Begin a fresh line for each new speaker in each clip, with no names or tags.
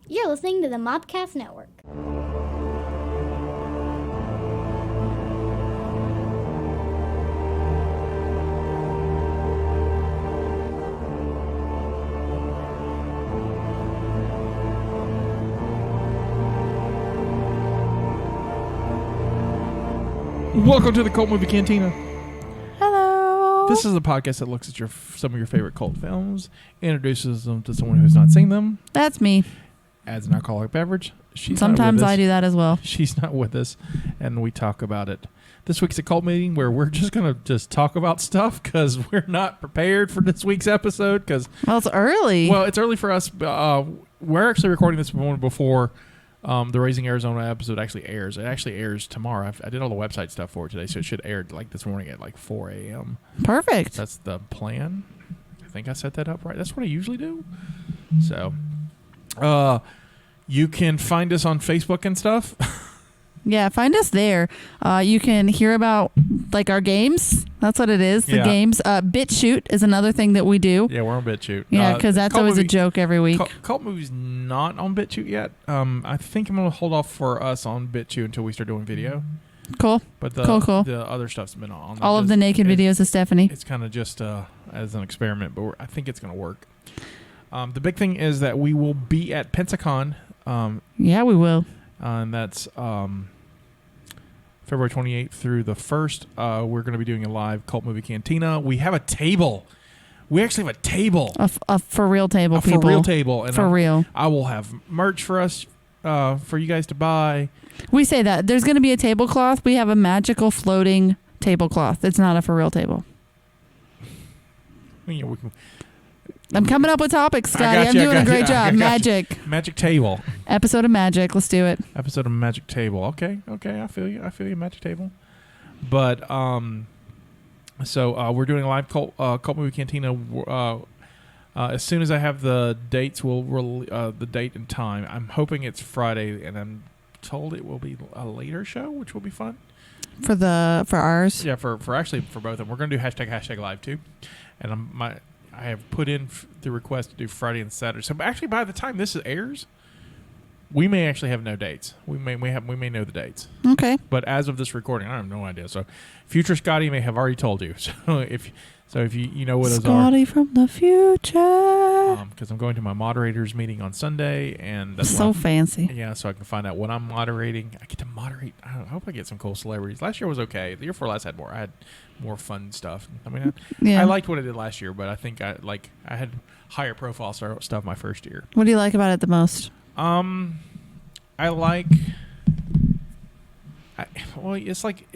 You're listening to the Mopcast Network.
Welcome to the Cult Movie Cantina.
Hello.
This is a podcast that looks at some of your favorite cult films, introduces them to someone who's not seen them,
That's me.
adds an alcoholic beverage.
Sometimes I do that as well.
She's not with us, and we talk about it. This week's a cult meeting where we're just going to talk about stuff because we're not prepared for this week's episode.
Well, it's early.
Well, it's early for us. We're actually recording this moment before the Raising Arizona episode actually airs. It actually airs tomorrow. I did all the website stuff for it today, so it should air like this morning at like 4 a.m.
Perfect.
That's the plan. I think I set that up right. That's what I usually do. So, you can find us on Facebook and stuff.
Yeah, find us there. You can hear about like our games. That's what it is. The games. BitChute is another thing that we do.
Yeah, we're on BitChute.
Yeah, because that's always a joke every week.
Cult Movie's not on BitChute yet. I think I'm going to hold off for us on BitChute until we start doing video.
Cool.
But
cool.
The other stuff's been on.
All of the naked videos of Stephanie.
It's kind of just as an experiment, but I think it's going to work. The big thing is that we will be at Pensacon.
Yeah, we will.
And that's February 28th through the 1st. We're going to be doing a live Cult Movie Cantina. We have a table. We actually have a table.
A for real table, people.
For real table. And
for real.
I will have merch for us, for you guys to buy.
We say that. There's going to be a tablecloth. We have a magical floating tablecloth. It's not a for real table. I'm coming up with topics, Scotty. I'm doing a great job. Magic.
Magic table.
Episode of Magic. Let's do it.
Episode of Magic Table. Okay. I feel you. Magic Table. But so we're doing a live Cult Movie Cantina. As soon as I have the dates, we'll the date and time. I'm hoping it's Friday, and I'm told it will be a later show, which will be fun.
For ours.
Yeah, for both of them. We're going to do hashtag live too, and I have put in the request to do Friday and Saturday. So actually, by the time this airs, we may actually have no dates. We may know the dates.
Okay.
But as of this recording, I have no idea. So, future Scotty may have already told you. So if you know what those are.
Scotty from the future.
Because I'm going to my moderators meeting on Sunday, and that's
so fancy.
Yeah, so I can find out what I'm moderating. I get to moderate. I hope I get some cool celebrities. Last year was okay. The year before last I had more fun stuff. I mean, I liked what I did last year, but I think I had higher profile stuff my first year.
What do you like about it the most?
It's like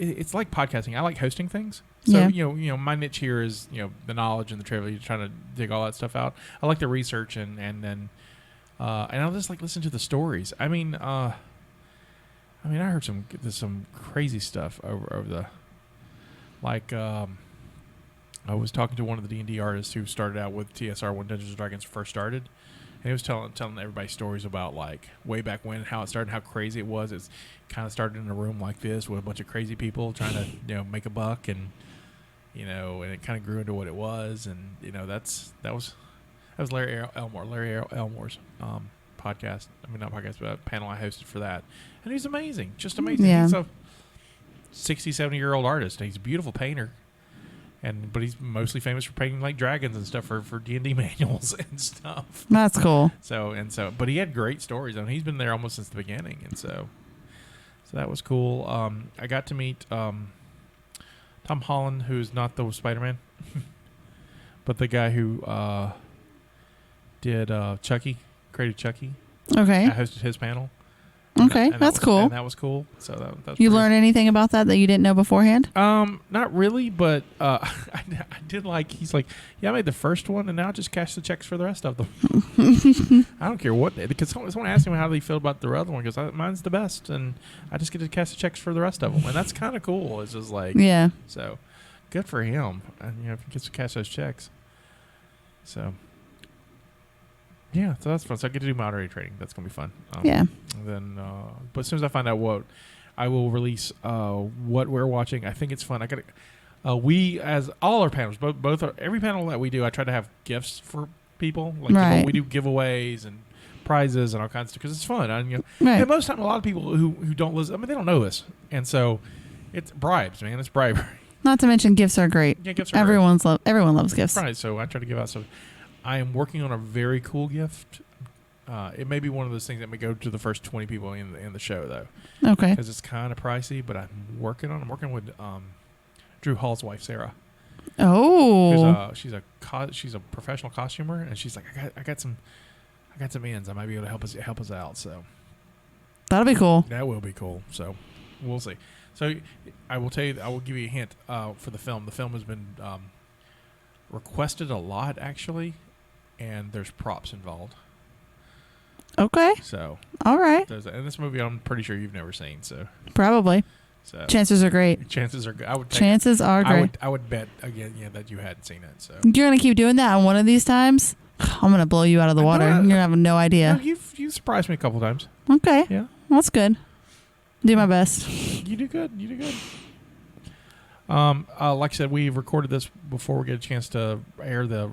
podcasting. I like hosting things. So you know, my niche here is the knowledge and the trivia. You're trying to dig all that stuff out. I like the research and then I'll just like listen to the stories. I mean, I heard some crazy stuff over the like. I was talking to one of the D&D artists who started out with TSR when Dungeons & Dragons first started. And he was telling everybody stories about like way back when, how it started, how crazy it was. It's kind of started in a room like this with a bunch of crazy people trying to make a buck, and and it kind of grew into what it was. And that was Larry Elmore's podcast. I mean, not podcast, but a panel I hosted for that. And he's amazing, just amazing.
Yeah.
He's a 60, 70-year-old artist. He's a beautiful painter. But he's mostly famous for painting like dragons and stuff for D&D manuals and stuff.
That's cool.
But he had great stories. I mean, he's been there almost since the beginning, and so that was cool. I got to meet Tom Holland, who's not the Spider-Man, but the guy who did Chucky, created Chucky.
Okay.
I hosted his panel.
Okay, that's cool.
And that was cool. So that
you learn anything about that you didn't know beforehand?
Not really, but I did like. He's like, yeah, I made the first one, and now just cash the checks for the rest of them. I don't care what because someone asked him how they feel about the other one because mine's the best, and I just get to cash the checks for the rest of them, and that's kind of cool. It's just like So good for him, and if he gets to cash those checks. So. Yeah, so that's fun. So I get to do moderator training. That's going to be fun. And then, but as soon as I find out what, I will release what we're watching. I think it's fun. I got we, as all our panels, every panel that we do, I try to have gifts for people. Like we do giveaways and prizes and all kinds of stuff because it's fun. And most of the time, a lot of people who don't listen, I mean, they don't know this, and so it's bribes, man. It's bribery.
Not to mention gifts are great.
Yeah, gifts are
everyone loves gifts.
Right. So I try to give out some. I am working on a very cool gift. It may be one of those things that may go to the first 20 people in the show, though.
Okay.
Because it's kind of pricey, but I'm working with Drew Hall's wife, Sarah.
Oh.
She's a professional costumer, and she's like, I got some ends. I might be able to help us out. So
that'll be cool.
That will be cool. So we'll see. So I will tell you. I will give you a hint for the film. The film has been requested a lot, actually, and there's props involved.
Okay.
So.
All right.
And this movie, I'm pretty sure you've never seen. So.
Probably.
So
chances are great.
Chances are good. I would bet again, that you hadn't seen it. So
you're gonna keep doing that on one of these times. I'm gonna blow you out of the water. You're gonna have no idea.
No, you surprised me a couple times.
Okay.
Yeah.
Well, that's good. Do my best.
You do good. Like I said, we recorded this before we get a chance to air the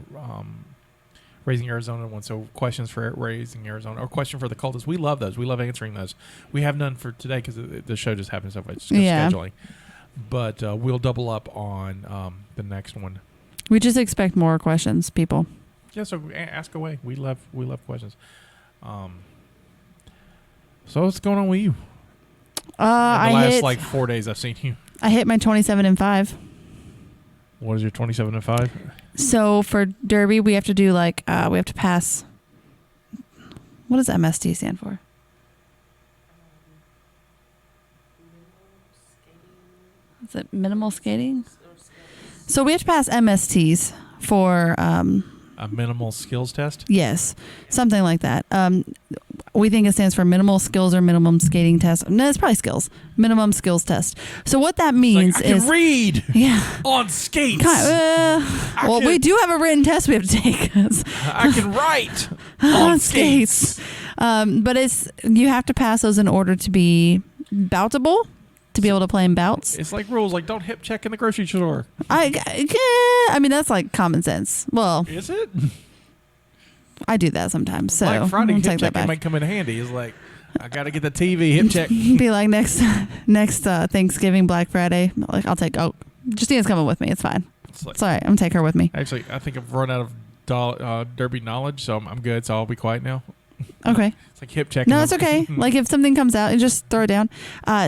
Raising Arizona one. So questions for Raising Arizona or question for the cultists. We love those. We love answering those. We have none for today because the show just happened so far. It's scheduling. But we'll double up on the next one.
We just expect more questions, people.
Yeah, so ask away. We love questions. So what's going on with you? In the last 4 days I've seen you.
I hit my 27 and 5.
What is your 27 and 5?
So for Derby, we have to do we have to pass. What does MST stand for? Is it minimal skating? So we have to pass MSTs for
a minimal skills test?
Yes, something like that. We think it stands for minimal skills or minimum skating test. No, it's probably skills. Minimum skills test. So what that means
I can read on skates.
We do have a written test we have to take.
I can write on skates.
But you have to pass those in order to be boutable. To be able to play in bouts.
It's like rules, like don't hip check in the grocery store.
I mean, that's like common sense. Well,
is it?
I do that sometimes. So
like Friday hip check might come in handy. It's like I got to get the TV hip check.
Be like next Thanksgiving, Black Friday. Like I'll take. Oh, Justina's coming with me. It's fine. It's all right. I'm gonna take her with me.
Actually, I think I've run out of Derby knowledge, so I'm good. So I'll be quiet now.
Okay.
It's like hip check.
No, it's okay. Like if something comes out, you just throw it down.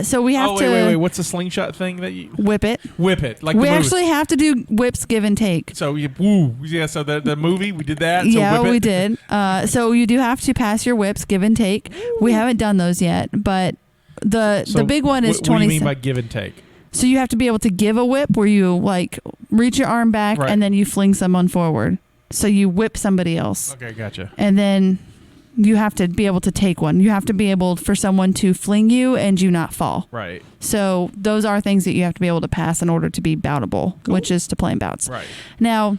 So we have to.
Wait. What's the slingshot thing that you
whip it?
Whip it. Like
we actually have to do whips, give and take.
So So the movie we did that. So
yeah,
whip it.
We did. So you do have to pass your whips, give and take. Ooh. We haven't done those yet, but the big one is 20.
What do you mean by give and take?
So you have to be able to give a whip where you like reach your arm back and then you fling someone forward. So you whip somebody else.
Okay, gotcha.
And then you have to be able to take one. You have to be able for someone to fling you and you not fall.
Right.
So those are things that you have to be able to pass in order to be boutable, which is to play in bouts.
Right.
Now,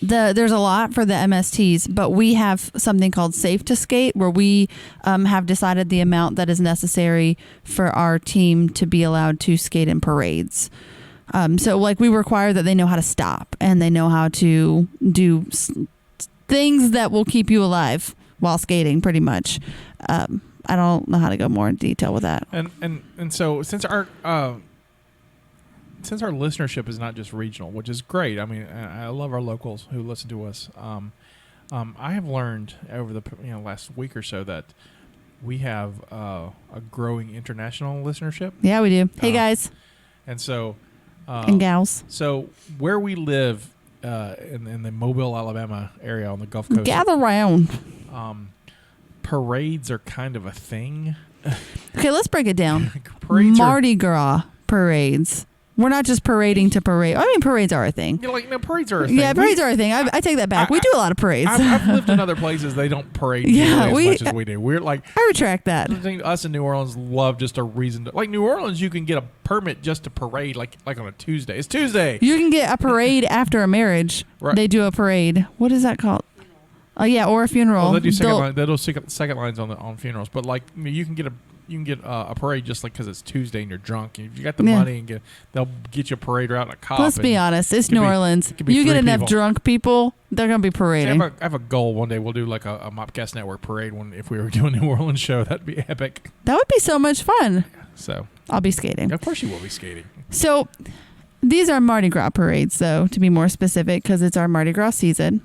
there's a lot for the MSTs, but we have something called Safe to Skate where we have decided the amount that is necessary for our team to be allowed to skate in parades. So we require that they know how to stop and they know how to do things that will keep you alive while skating, pretty much. I don't know how to go more in detail with that.
And so since our listenership is not just regional, which is great. I mean, I love our locals who listen to us. I have learned over the last week or so that we have a growing international listenership.
Yeah, we do. Hey guys.
And so
and gals.
So where we live in the Mobile, Alabama area on the Gulf Coast.
Gather round.
Parades are kind of a thing.
Okay, let's break it down. Mardi Gras parades. We're not just parading to parade. I mean, parades are a thing.
Parades are a thing.
Yeah, parades are a thing. I take that back. We do a lot of parades.
I've lived in other places. They don't parade as much as we do. We're like...
I retract that.
Us in New Orleans love just a reason to... Like, New Orleans, you can get a permit just to parade, like on a Tuesday. It's Tuesday.
You can get a parade after a marriage. Right. They do a parade. What is that called? Oh, yeah, or a funeral.
Well, they do second lines on funerals. But, you can get a parade just like because it's Tuesday and you're drunk. And if you got the money and they'll get you a parade route in a cop.
Let's be honest, it's New Orleans. You get enough drunk people, they're gonna be parading.
I have a goal one day. We'll do like a Mopcast Network parade if we were doing a New Orleans show. That'd be epic.
That would be so much fun.
So
I'll be skating.
Of course you will be skating.
So these are Mardi Gras parades, though, to be more specific, because it's our Mardi Gras season.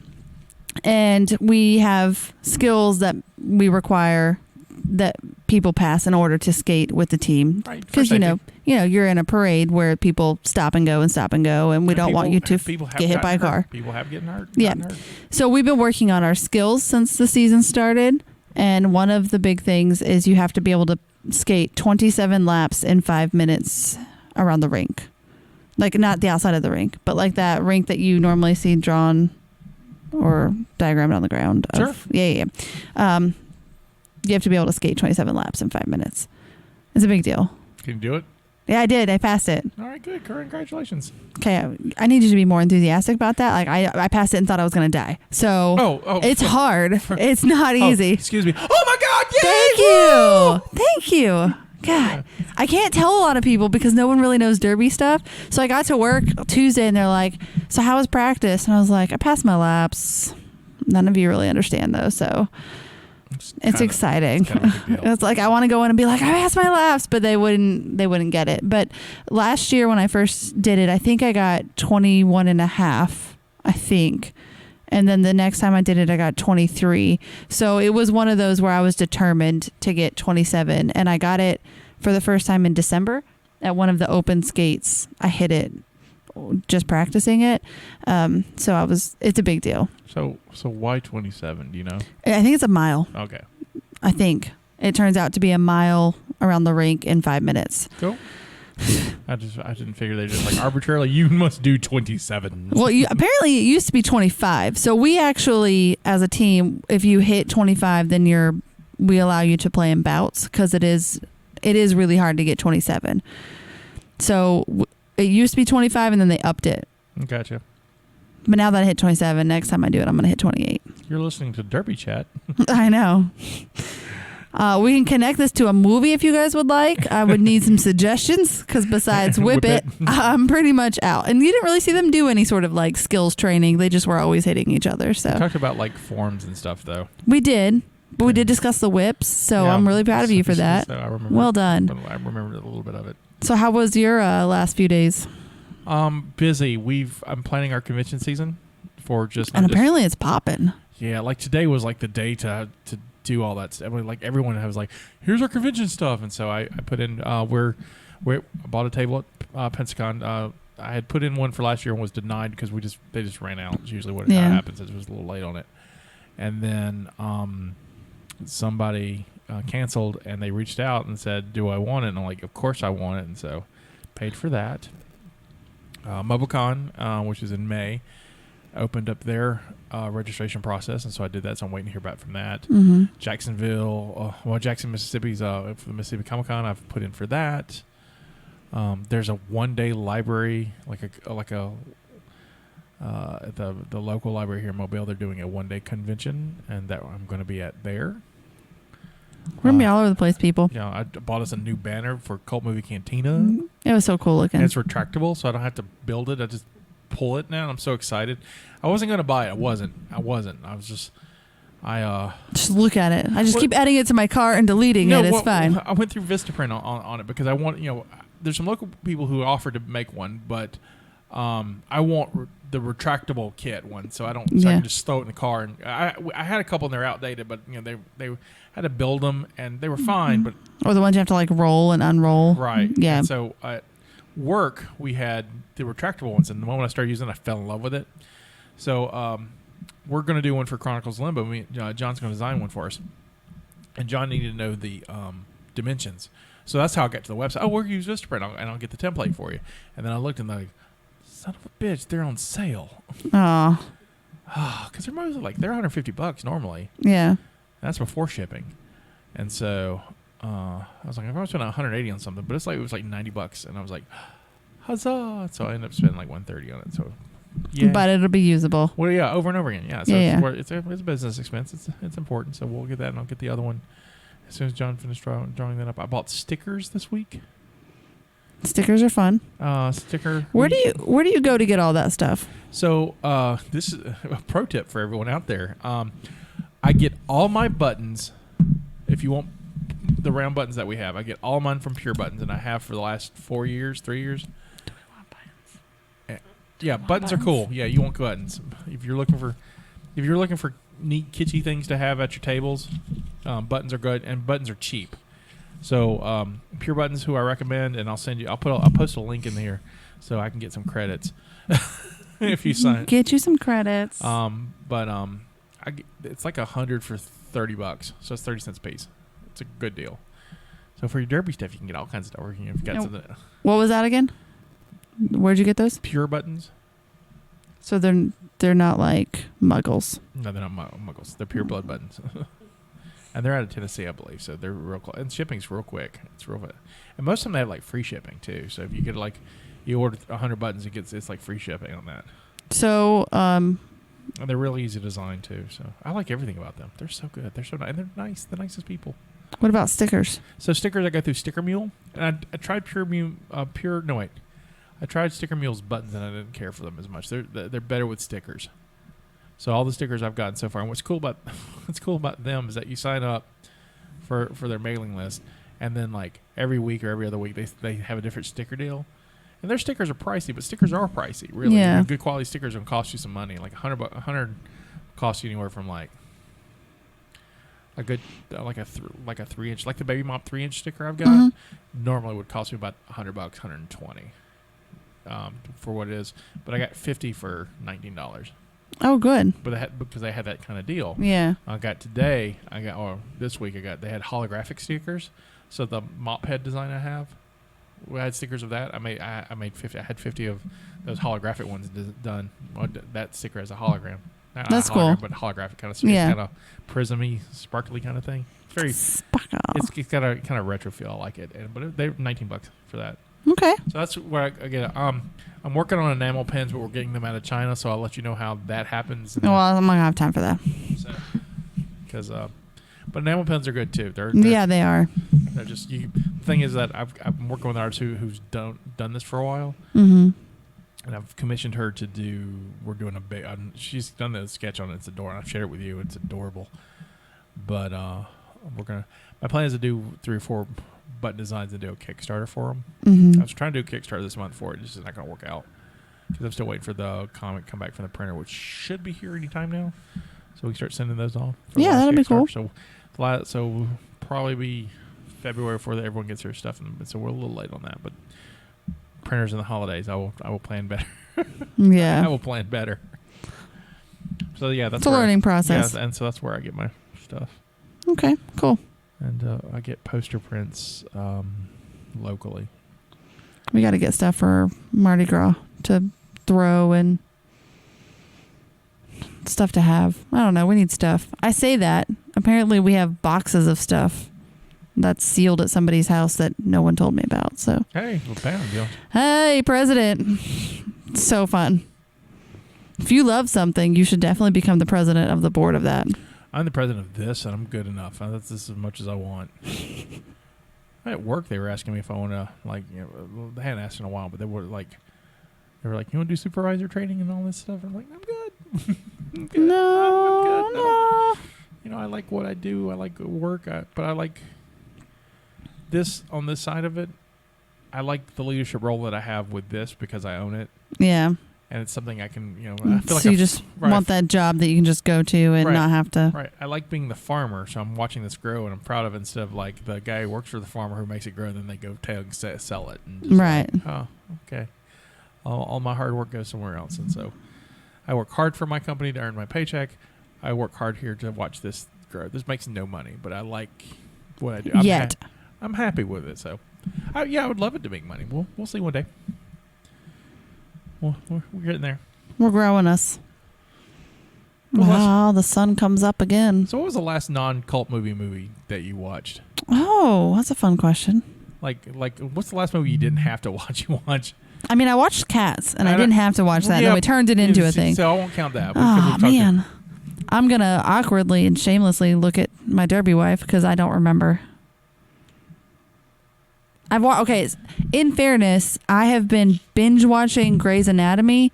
And we have skills that we require that people pass in order to skate with the team.
Right.
Because, you're in a parade where people stop and go, and we don't want you to get hit by a car.
People have getting hurt.
Yeah. So we've been working on our skills since the season started. And one of the big things is you have to be able to skate 27 laps in 5 minutes around the rink. Like, not the outside of the rink, but like that rink that you normally see drawn or diagrammed on the ground.
Sure.
Yeah. You have to be able to skate 27 laps in 5 minutes. It's a big deal.
Can you do it?
Yeah, I did. I passed it.
All right, good. Congratulations.
Okay, I need you to be more enthusiastic about that. Like, I passed it and thought I was going to die. So it's hard. It's not easy.
Excuse me. Oh, my God. Yay!
Thank you. God, I can't tell a lot of people because no one really knows derby stuff. So I got to work Tuesday and they're like, so how was practice? And I was like, I passed my laps. None of you really understand though. So it's exciting. It's like, I want to go in and be like, I passed my laps, but they wouldn't get it. But last year when I first did it, I think I got 21 and a half, I think. And then the next time I did it, I got 23. So it was one of those where I was determined to get 27. And I got it for the first time in December at one of the open skates. I hit it just practicing it. So it's a big deal.
So why 27? Do you know?
I think it's a mile.
Okay.
I think it turns out to be a mile around the rink in 5 minutes.
Cool. I didn't figure they just like arbitrarily you must do 27.
Well, apparently it used to be 25. So we actually, as a team, if you hit 25, then we allow you to play in bouts because it is really hard to get 27. So it used to be 25 and then they upped it.
Gotcha.
But now that I hit 27, next time I do it, I'm going to hit 28.
You're listening to Derby Chat.
I know. We can connect this to a movie if you guys would like. I would need some suggestions because besides Whip It, I'm pretty much out. And you didn't really see them do any sort of like skills training. They just were always hitting each other. So
we talked about like forms and stuff though.
We did. But we did discuss the whips. So I'm really proud of you for that.
So I remember,
well done.
I remember a little bit of it.
So how was your last few days?
Busy. I'm planning our convention season for
apparently it's popping.
Yeah, like today was like the day to do all that stuff. I mean, like everyone was like, here's our convention stuff. And so I put in, I bought a table at Pensacon. I had put in one for last year and was denied because they just ran out. It's usually what happens. It was a little late on it. And then somebody canceled and they reached out and said, do I want it? And I'm like, of course I want it. And so paid for that. Mopcast, which is in May, opened up their registration process, and so I did that. So I'm waiting to hear back from that.
Mm-hmm.
Jacksonville, Jackson, Mississippi's for the Mississippi Comic-Con. I've put in for that. There's a one-day library, at the local library here in Mobile. They're doing a one-day convention, and that I'm going to be at there.
We're going to be all over the place, people.
Yeah, I bought us a new banner for Cult Movie Cantina.
It was so cool looking.
And it's retractable, so I don't have to build it. I just pull it now. I'm so excited. I wasn't going to buy it. I wasn't. I was just... just look at it. I just keep adding it to my cart and deleting it. It's fine. I went through Vistaprint on it because I want, there's some local people who offered to make one, but I want the retractable kit one, so I can just throw it in the car. And I had a couple and they're outdated, but they had to build them and they were fine. But
or the ones you have to like roll and unroll.
Right.
Yeah.
And so at work we had the retractable ones, and the moment I started using it, I fell in love with it. So we're going to do one for Chronicles of Limbo. John's going to design one for us, and John needed to know the dimensions. So that's how I got to the website. Oh, we'll use Vistaprint, and I'll get the template for you. And then I looked and like, son of a bitch, they're on sale.
Oh.
Because they're mostly they're $150 normally.
Yeah.
That's before shipping. And so I was like, I probably spent $180 on something, but it was like $90, and I was like, huzzah! So I ended up spending like $130 on it. So yeah,
but it'll be usable.
Well, yeah, over and over again. Yeah, so it's a business expense. It's important. So we'll get that, and I'll get the other one, As soon as John finished drawing that up, I bought stickers this week.
Stickers are fun.
Where
do you go to get all that stuff?
So this is a pro tip for everyone out there. I get all my buttons. If you want the round buttons that we have, I get all mine from Pure Buttons, and I have for the last 3 years. Do we want buttons? Yeah, buttons are cool. Yeah, you want buttons. If you're looking for neat kitschy things to have at your tables, buttons are good, and buttons are cheap. So Pure Buttons, who I recommend, and I'll post a link in here so I can get some credits if you sign.
Get you some credits.
It's like $100 for $30, so it's 30 cents a piece. It's a good deal. So for your derby stuff, you can get all kinds of stuff. If you've got something.
What was that again? Where'd you get those?
Pure Buttons.
So they're not like Muggles.
No, they're not Muggles. They're Pure Blood buttons. And they're out of Tennessee, I believe. So they're real close. And shipping's real quick. It's real. And most of them have like free shipping too. So if you get you order 100 buttons, it's like free shipping on that.
So
and they're really easy to design too. So I like everything about them. They're so good. They're so nice. And they're nice. The nicest people.
What about stickers?
So stickers, I go through Sticker Mule, and I tried I tried Sticker Mule's buttons, and I didn't care for them as much. They're better with stickers. So all the stickers I've gotten so far, and what's cool about them is that you sign up for their mailing list, and then like every week or every other week they have a different sticker deal. And their stickers are pricey, but stickers are pricey, really.
Yeah.
Good quality stickers will cost you some money. Like $100 costs you anywhere from like a good like a 3-inch, like the Baby Mop 3-inch sticker I've got. Normally would cost me about $100, $120 for what it is. But I got 50 for $19.
Oh, good.
But because they had that kind of deal.
Yeah.
This week they had holographic stickers. So the mop head design I have, we had stickers of that. I made 50. I had 50 of those holographic ones done. That sticker has a hologram.
That's cool.
But holographic kind of, yeah. It's kind of prismy, sparkly kind of thing. It's very
sparkle.
It's got a kind of retro feel. I like it. But they're $19 for that.
Okay.
So that's where I get. I'm working on enamel pens, but we're getting them out of China. So I'll let you know how that happens.
Well, I'm not gonna have time for that.
But enamel pens are good too. They're
they are.
They're just the thing is that I'm working with an artist who's done this for a while.
Mm-hmm.
And I've commissioned her to do. We're doing a big. She's done a sketch on it. It's adorable. I've shared it with you. It's adorable. But we're gonna. My plan is to do 3 or 4 button designs and do a Kickstarter for them.
Mm-hmm.
I was trying to do a Kickstarter this month for it. It's just not going to work out because I'm still waiting for the comic to come back from the printer, which should be here anytime now. So we can start sending those off.
Yeah, that'd be cool.
So we'll probably be February before everyone gets their stuff, so we're a little late on that. But printers in the holidays, I will plan better.
Yeah,
I will plan better. So yeah, that's
a learning process.
Yeah, and so that's where I get my stuff.
Okay, cool.
And I get poster prints locally.
We got to get stuff for Mardi Gras to throw and stuff to have. I don't know. We need stuff. I say that. Apparently we have boxes of stuff that's sealed at somebody's house that no one told me about. So
hey, well, bam, deal.
Hey, President. So fun. If you love something, you should definitely become the president of the board of that.
I'm the president of this, and I'm good enough. That's as much as I want. At work, they were asking me if I want to, they hadn't asked in a while, but they were like, you want to do supervisor training and all this stuff? I'm like, I'm good. I'm good.
No,
I'm good.
no.
I like what I do. I like work, but I like this on this side of it. I like the leadership role that I have with this because I own it.
Yeah.
And it's something I can, I feel like
you just want that job that you can just go to and not have to.
Right. I like being the farmer, so I'm watching this grow and I'm proud of it instead of like the guy who works for the farmer who makes it grow and then they go sell it. And just
right.
Okay. All my hard work goes somewhere else. And so I work hard for my company to earn my paycheck. I work hard here to watch this grow. This makes no money, but I like what I do. I'm happy with it. So, I would love it to make money. We'll see one day. Well, we're getting there.
We're growing us. The sun comes up again.
So what was the last non-cult movie that you watched?
Oh, that's a fun question.
Like, what's the last movie you didn't have to watch?
I mean, I watched Cats, and I didn't have to watch that. Yeah, and we turned it into a thing.
So I won't count that.
Oh, man. I'm going to awkwardly and shamelessly look at my Derby wife because I don't remember. Okay, in fairness, I have been binge watching Grey's Anatomy.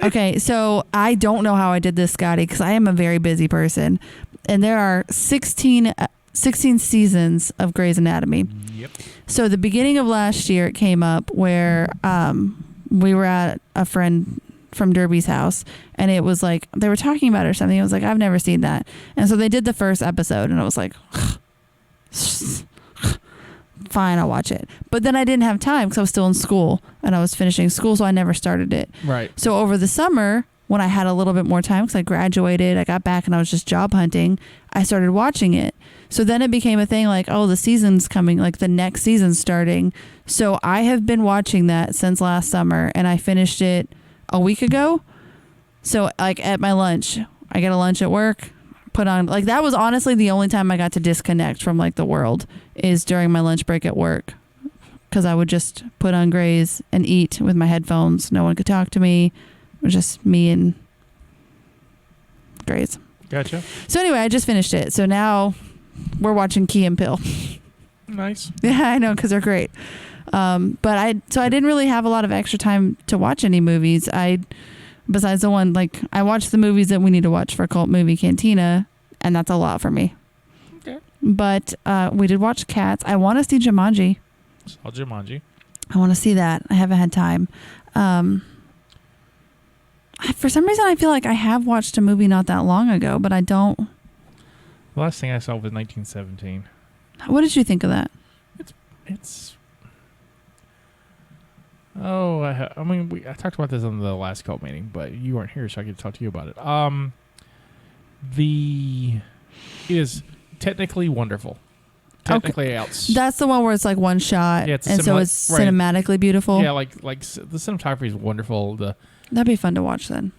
Okay, so I don't know how I did this, Scotty, because I am a very busy person. And there are 16 seasons of Grey's Anatomy.
Yep.
So the beginning of last year, it came up where we were at a friend from Derby's house, and it was like, they were talking about it or something. I was like, I've never seen that. And so they did the first episode, and I was like, fine, I'll watch it. But then I didn't have time because I was still in school and I was finishing school, so I never started it.
Right.
So over the summer, when I had a little bit more time because I graduated, I got back and I was just job hunting, I started watching it. So then it became a thing like, oh, the season's coming, like the next season's starting. So I have been watching that since last summer, and I finished it a week ago. So like at my lunch, I get a lunch at work, put on, like that was honestly the only time I got to disconnect from like the world is during my lunch break at work, because I would just put on Grey's and eat with my headphones. No one could talk to me. It was just me and Grey's.
Gotcha.
So anyway, I just finished it. So now we're watching Key and Peele.
Nice.
Yeah, I know, because they're great. But I didn't really have a lot of extra time to watch any movies. Besides the one, like I watched the movies that we need to watch for Cult Movie Cantina, and that's a lot for me.
Okay.
But we did watch Cats. I want to see Jumanji.
Saw Jumanji.
I want to see that. I haven't had time. For some reason, I feel like I have watched a movie not that long ago, but I don't.
The last thing I saw was 1917.
What did you think of that?
It's. Oh, I talked about this on the last cult meeting, but you weren't here, so I could talk to you about it. It is technically wonderful. Technically
That's the one where it's like one shot,
yeah,
so it's cinematically beautiful.
Yeah, like the cinematography is wonderful.
That'd be fun to watch then.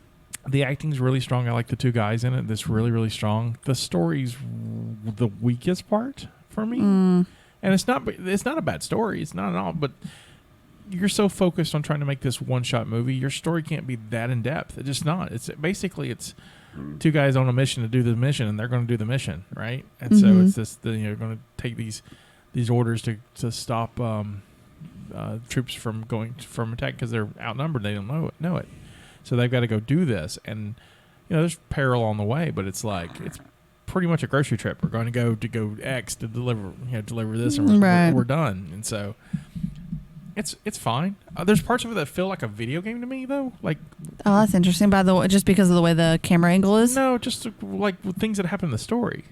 The acting's really strong. I like the two guys in it. That's really, really strong. The story's the weakest part for me, and it's not a bad story. It's not at all, but you're so focused on trying to make this one-shot movie, your story can't be that in depth. It's just not. It's two guys on a mission to do the mission, and they're going to do the mission, right? And so it's this. You're going to take these orders to stop troops from attack because they're outnumbered. They don't know it. So they've got to go do this, and there's peril on the way, but it's like it's pretty much a grocery trip. We're going to go X to deliver this, and we're done. And so it's fine. There's parts of it that feel like a video game to me, though. Like,
oh, that's interesting. By the way, just because of the way the camera angle is.
No, just like things that happen in the story.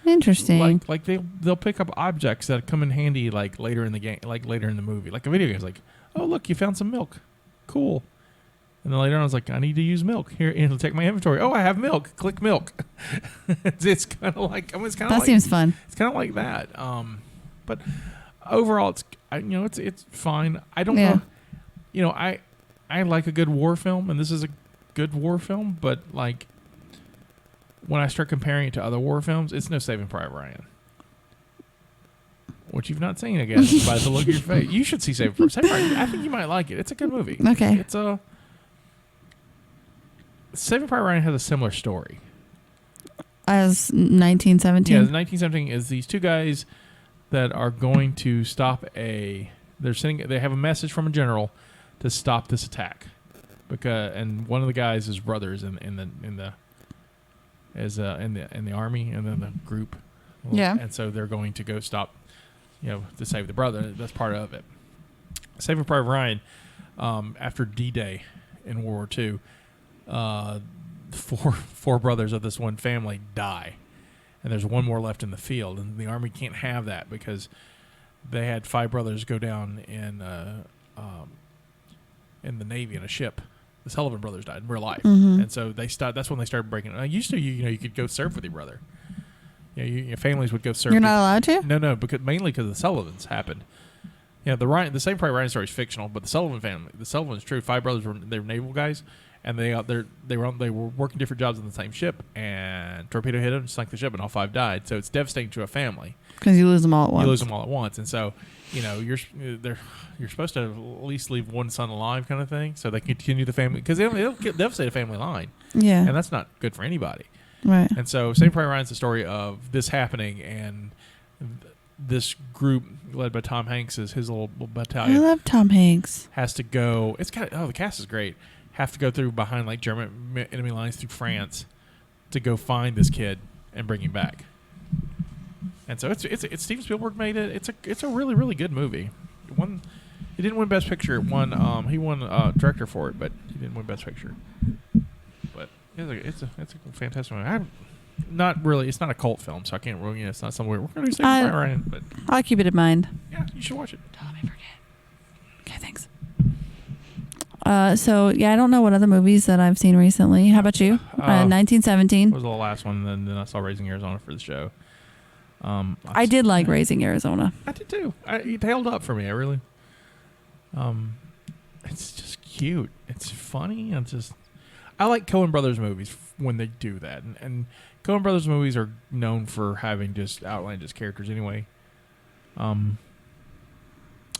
Interesting.
Like they'll pick up objects that come in handy like later in the game, like later in the movie. Like a video game is like, oh look, you found some milk, cool. And then later on, I was like, I need to use milk. Here, it'll take my inventory. Oh, I have milk. Click milk. It's kind of like, it's kind of
that seems fun.
It's kind of like that. But overall, it's fine. I don't know. I like a good war film, and this is a good war film. But like, when I start comparing it to other war films, it's no Saving Private Ryan. Which you've not seen, I guess, by the look of your face. You should see Saving Private Ryan. I think you might like it. It's a good movie.
Okay.
Saving Private Ryan has a similar story.
As 1917?
Yeah, 1917 is these two guys that are going to stop they have a message from a general to stop this attack. And one of the guys is brothers in the army and then the group.
Yeah.
And so they're going to go stop, to save the brother. That's part of it. Saving Private Ryan, after D-Day in World War II, four brothers of this one family die, and there's one more left in the field, and the army can't have that because they had 5 brothers go down in the Navy in a ship. The Sullivan brothers died in real life, and so that's when they started breaking it. Used to, you could go surf with your brother. Your families would go surf.
You're not allowed to?
No, mainly because the Sullivans happened. The Saving Private Ryan story is fictional, but the Sullivan family, the Sullivans, true. 5 brothers they were naval guys, and they were working different jobs on the same ship, and torpedo hit them, sank the ship, and all 5 died. So it's devastating to a family
because you lose them all at once.
You lose them all at once, and so you're supposed to at least leave one son alive, kind of thing, so they continue the family because it'll devastate a family line.
Yeah,
and that's not good for anybody.
Right.
And so Saving Private Ryan's the story of this happening, and this group led by Tom Hanks is his little battalion.
I love Tom Hanks.
Has to go. The cast is great. Have to go through behind like German enemy lines through France to go find this kid and bring him back. And so it's Steven Spielberg made it. It's a really, really good movie. He didn't win Best Picture. He won director for it, but he didn't win Best Picture. But it's a fantastic movie. It's not a cult film, so I can't really. It's not somewhere we're going to do Saving Private Ryan. But
I'll keep it in mind.
Yeah, you should watch it.
Don't let me forget. Okay, thanks. So I don't know what other movies that I've seen recently. How about you? 1917
was the last one, and then I saw Raising Arizona for the show.
I did like Raising Arizona.
I did too. It held up for me. I really. It's just cute. It's funny. I like Coen Brothers movies when they do that, and Coen Brothers movies are known for having just outlandish characters anyway.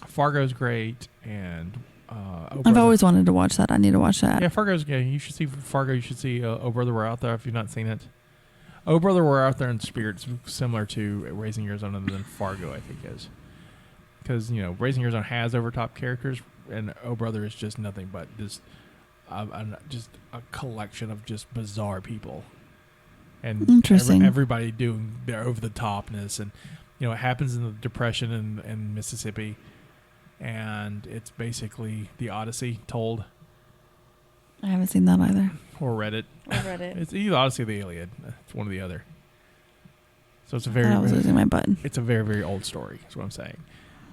Fargo's great, and
I've always wanted to watch that. I need to watch that.
Yeah, Fargo's good. You should see Fargo. You should see Oh Brother, We're Out There if you've not seen it. Oh Brother, We're Out There in spirit's similar to Raising Arizona than Fargo, I think is. Because, Raising Arizona has overtop characters, and Oh Brother is just nothing but just a collection of just bizarre people. And
interesting.
Everybody doing their over-the-topness. And, it happens in the Depression in Mississippi. And it's basically the Odyssey told.
I haven't seen that either.
Or read it. It's either the Odyssey or the Iliad. It's one or the other. So it's
I was losing my button.
It's a very, very old story, is what I'm saying.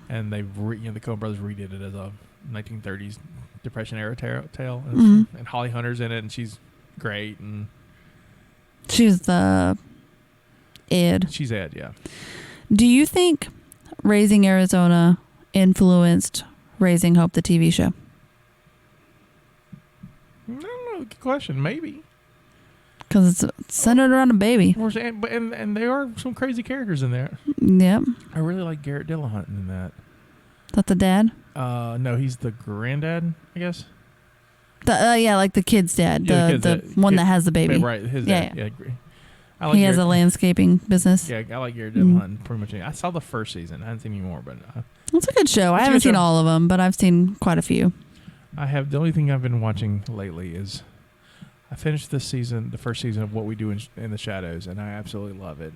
And they've the Coen Brothers redid it as a 1930s Depression era tale. And Holly Hunter's in it, and she's great. And
she's the Ed.
She's Ed, yeah.
Do you think Raising Arizona influenced Raising Hope, the TV show?
I don't know. Good question. Maybe.
Because it's centered around a baby.
And there are some crazy characters in there.
Yep.
I really like Garrett Dillahunt in that.
Is that the dad?
No, he's the granddad, I guess.
Like the kid's dad. The one that has the baby.
Right, his dad. Yeah.
He has a landscaping business.
Yeah, I like Garrett Dillahunt pretty much. I saw the first season. I haven't seen any more, but
it's a good show. I haven't seen all of them, but I've seen quite a few.
The only thing I've been watching lately is I finished the first season of What We Do in the Shadows, and I absolutely love it.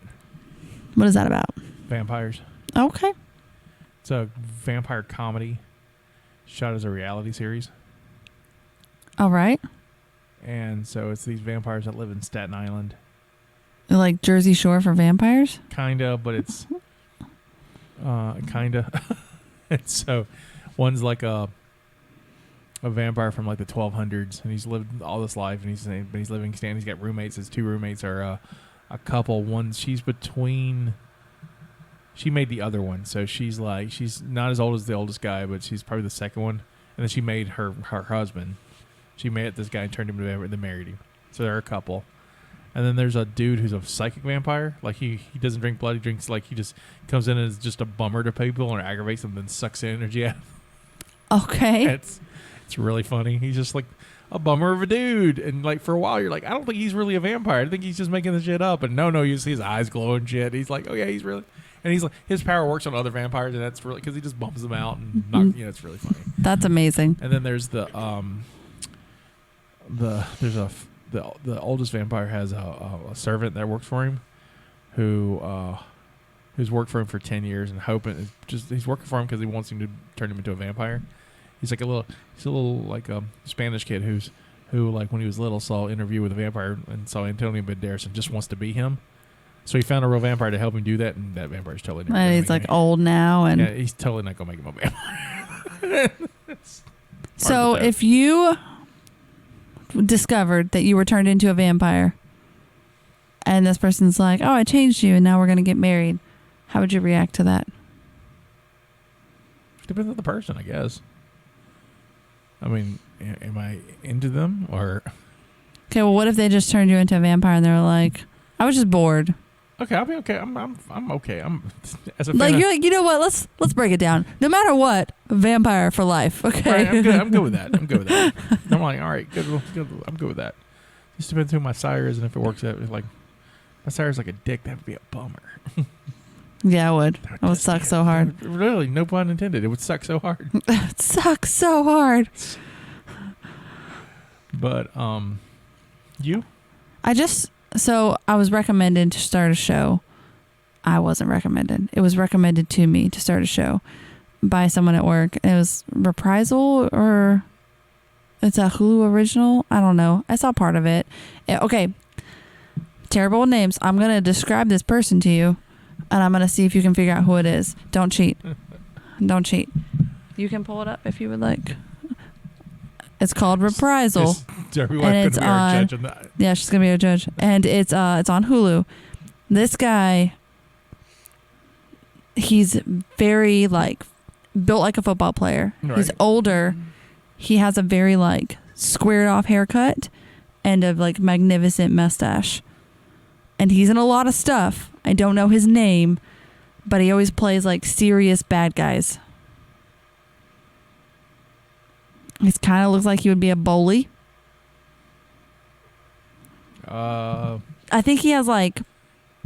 What is that about?
Vampires.
Okay.
It's a vampire comedy shot as a reality series.
All right.
And so it's these vampires that live in Staten Island.
Like Jersey Shore for vampires?
Kinda, but it's kinda. And so one's like a vampire from like the 1200s, and he's lived all this life, and he's living stand. He's got roommates. His two roommates are a couple. She made the other one, so she's not as old as the oldest guy, but she's probably the second one. And then she made her husband. She met this guy and turned him into a vampire. They married him, so they're a couple. And then there's a dude who's a psychic vampire. Like he doesn't drink blood. He drinks he just comes in and is just a bummer to people and aggravates them, then sucks the energy out.
Okay.
It's really funny. He's just like a bummer of a dude, and for a while you're like, I don't think he's really a vampire. I think he's just making the shit up. And no, you see his eyes glow and shit. He's like, oh yeah, he's really. And he's like, his power works on other vampires, and that's really because he just bums them out and it's really funny.
That's amazing.
And then there's the oldest vampire has a servant that works for him, who's worked for him for 10 years and he's working for him because he wants him to turn him into a vampire. He's a little Spanish kid who when he was little saw an interview with a vampire and saw Antonio Banderas and just wants to be him. So he found a real vampire to help him do that, and that vampire's totally not.
And he's old now, and
he's totally not gonna make him a vampire.
So if you discovered that you were turned into a vampire, and this person's like, "Oh, I changed you, and now we're gonna get married," how would you react to that?
Depends on the person, I guess. I mean, am I into them or?
Okay, well, what if they just turned you into a vampire and they're like, "I was just bored."
Okay, I'll be okay. I'm okay. I'm as a
fan you're like, you know what? Let's break it down. No matter what, vampire for life. Okay,
right, I'm good with that. I'm like, all right, good. I'm good with that. Just depends who my sire is and if it works out. If Sarah's like a dick, that would be a bummer.
Yeah, it would. It would suck so hard.
Really, no pun intended. It would suck so hard.
It sucks so hard.
But you?
I was recommended to start a show. I wasn't recommended. It was recommended to me to start a show by someone at work. It was Reprisal, or it's a Hulu original. I don't know. I saw part of it. Okay. Terrible names. I'm going to describe this person to you, and I'm going to see if you can figure out who it is. Don't cheat. Don't cheat. You can pull it up if you would like. It's called Reprisal.
Derby Wife going to be our judge on that.
Yeah, she's going to be our judge. And it's on Hulu. This guy, he's very built like a football player. Right. He's older. He has a very squared off haircut and a magnificent mustache. And he's in a lot of stuff. I don't know his name, but he always plays serious bad guys. He kind of looks like he would be a bully. I think he has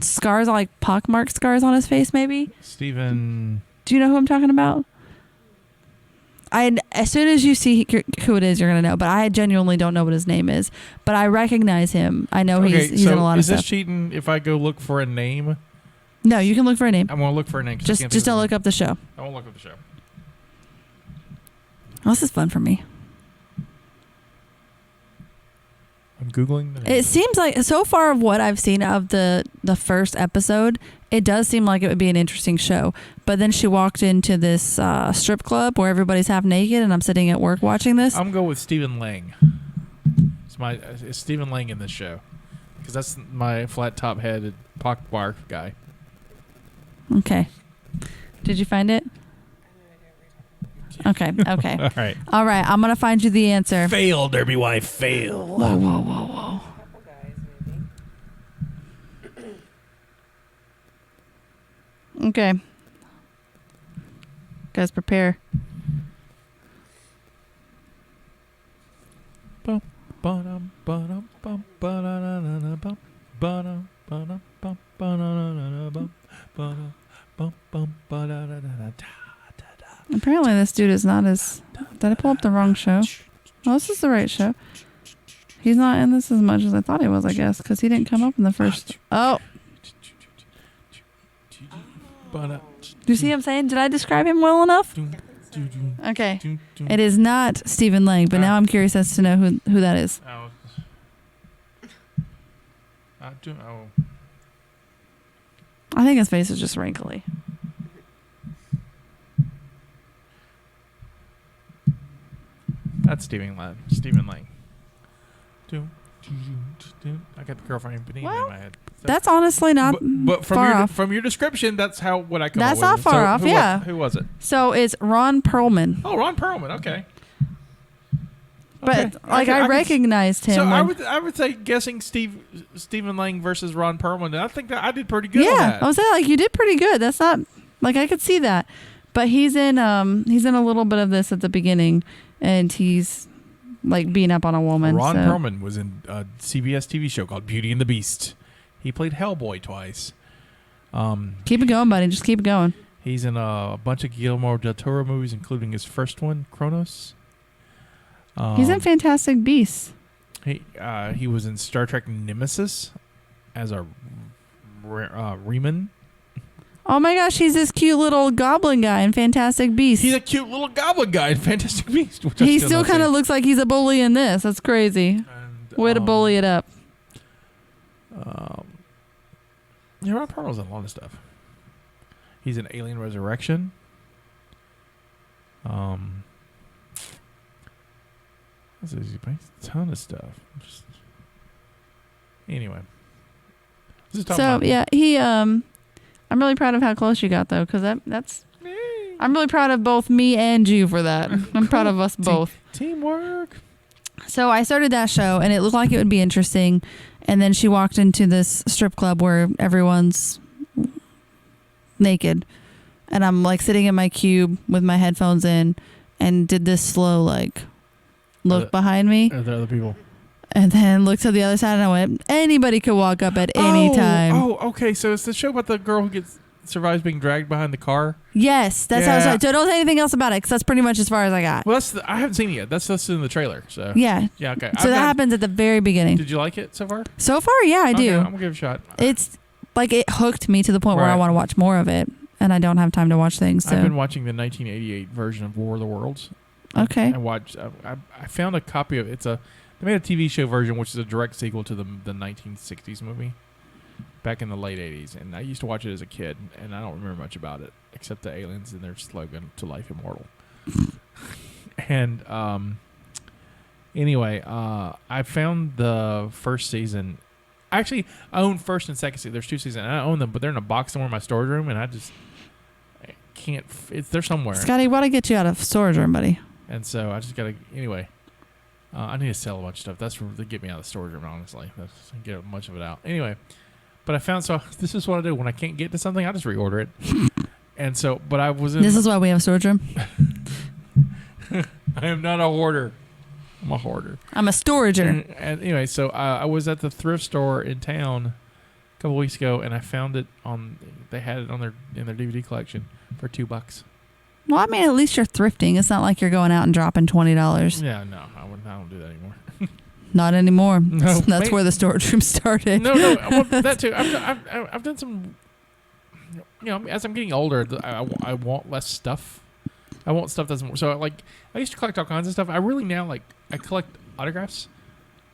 scars, pockmark scars on his face, maybe.
Steven.
Do you know who I'm talking about? As soon as you see who it is, you're gonna know. But I genuinely don't know what his name is. But I recognize him. I know he's in a lot of stuff.
Is this cheating if I go look for a name?
No, you can look for a name.
I'm gonna look for a name.
Just don't look up the show.
I won't look up the show.
Oh, this is fun for me.
I'm Googling the name.
It seems like, so far of what I've seen of the first episode, it does seem like it would be an interesting show. But then she walked into this strip club where everybody's half naked, and I'm sitting at work watching this.
I'm going with Stephen Lang. It's Stephen Lang in this show, because that's my flat top headed pockmark guy.
Okay. Did you find it? Okay. All right. I'm going to find you the answer.
Fail, Derby Wife, fail.
Whoa. Okay. Guys, prepare. Apparently this dude is not as... Did I pull up the wrong show? Oh, this is the right show. He's not in this as much as I thought he was, I guess, because he didn't come up in the first... Oh! Do you see what I'm saying? Did I describe him well enough? Okay. It is not Stephen Lang, but now I'm curious as to know who that is. I think his face is just wrinkly.
That's Stephen Lang. I got the girlfriend beneath me in my head. So,
that's honestly not
but
far off.
From your description, that's what I come
That's
up with.
not far off, yeah.
Who was it?
So it's Ron Perlman.
Oh, Ron Perlman. Okay.
But I recognized him.
So I would say guessing Stephen Lang versus Ron Perlman. I think that I did pretty good.
Yeah,
on that.
I was saying you did pretty good. That's not I could see that. But he's in a little bit of this at the beginning, and he's beating up on a woman.
Ron Perlman was in a CBS TV show called Beauty and the Beast. He played Hellboy twice.
Keep it going, buddy. Just keep it going.
He's in a bunch of Guillermo del Toro movies, including his first one, Kronos.
He's in Fantastic Beasts.
He was in Star Trek Nemesis as a Reman.
Oh my gosh, he's this cute little goblin guy in Fantastic Beasts.
He's a cute little goblin guy in Fantastic Beasts.
He still kind of looks like he's a bully in this. That's crazy. Way to bully it up.
Ron Perlman's in a lot of stuff. He's in Alien Resurrection. He's a ton of stuff. Anyway.
Yeah, he I'm really proud of how close you got though, because that's I'm really proud of both me and you for that. I'm proud of us both.
Teamwork.
So I started that show, and it looked like it would be interesting. And then she walked into this strip club where everyone's naked, and I'm sitting in my cube with my headphones in, and did this slow look behind me.
Are there other people?
And then looked to the other side and I went, anybody could walk up at any time.
Oh, okay. So it's the show about the girl who survives being dragged behind the car.
Yes, that's how it started. So don't say anything else about it because that's pretty much as far as I got.
Well, I haven't seen it yet. That's in the trailer. So
yeah.
Yeah, okay.
So that happens at the very beginning.
Did you like it so far?
So far, yeah, I do.
I'm going to give it a shot.
It's like it hooked me to the point where I want to watch more of it. And I don't have time to watch things. So.
I've been watching the 1988 version of War of the Worlds.
Okay.
I found a copy of it. They made a TV show version, which is a direct sequel to the 1960s movie back in the late 80s. And I used to watch it as a kid, and I don't remember much about it except the aliens and their slogan, "To Life Immortal." And anyway, I found the first season. Actually, I own first and second season. There's 2 seasons. And I own them, but they're in a box somewhere in my storage room, and I can't. They're somewhere.
Scotty, what'll get you out of storage room, buddy?
And so I just gotta. Anyway, I need to sell a bunch of stuff. That's to get me out of the storage room. Honestly, that's get much of it out. Anyway, but I found this is what I do when I can't get to something. I just reorder it. And so, but I was in.
This is why we have a storage room.
I am not a hoarder. I'm a hoarder.
I'm a storager.
And anyway, so I was at the thrift store in town a couple weeks ago, and I found it they had it in their DVD collection for $2.
Well, I mean, at least you're thrifting. It's not like you're going out and dropping $20.
Yeah, no, I don't do that anymore.
Not anymore.
No,
that's where the storage room started.
No, that too. I've done some. As I'm getting older, I want less stuff. I want stuff that's more. So like, I used to collect all kinds of stuff. I really now I collect autographs,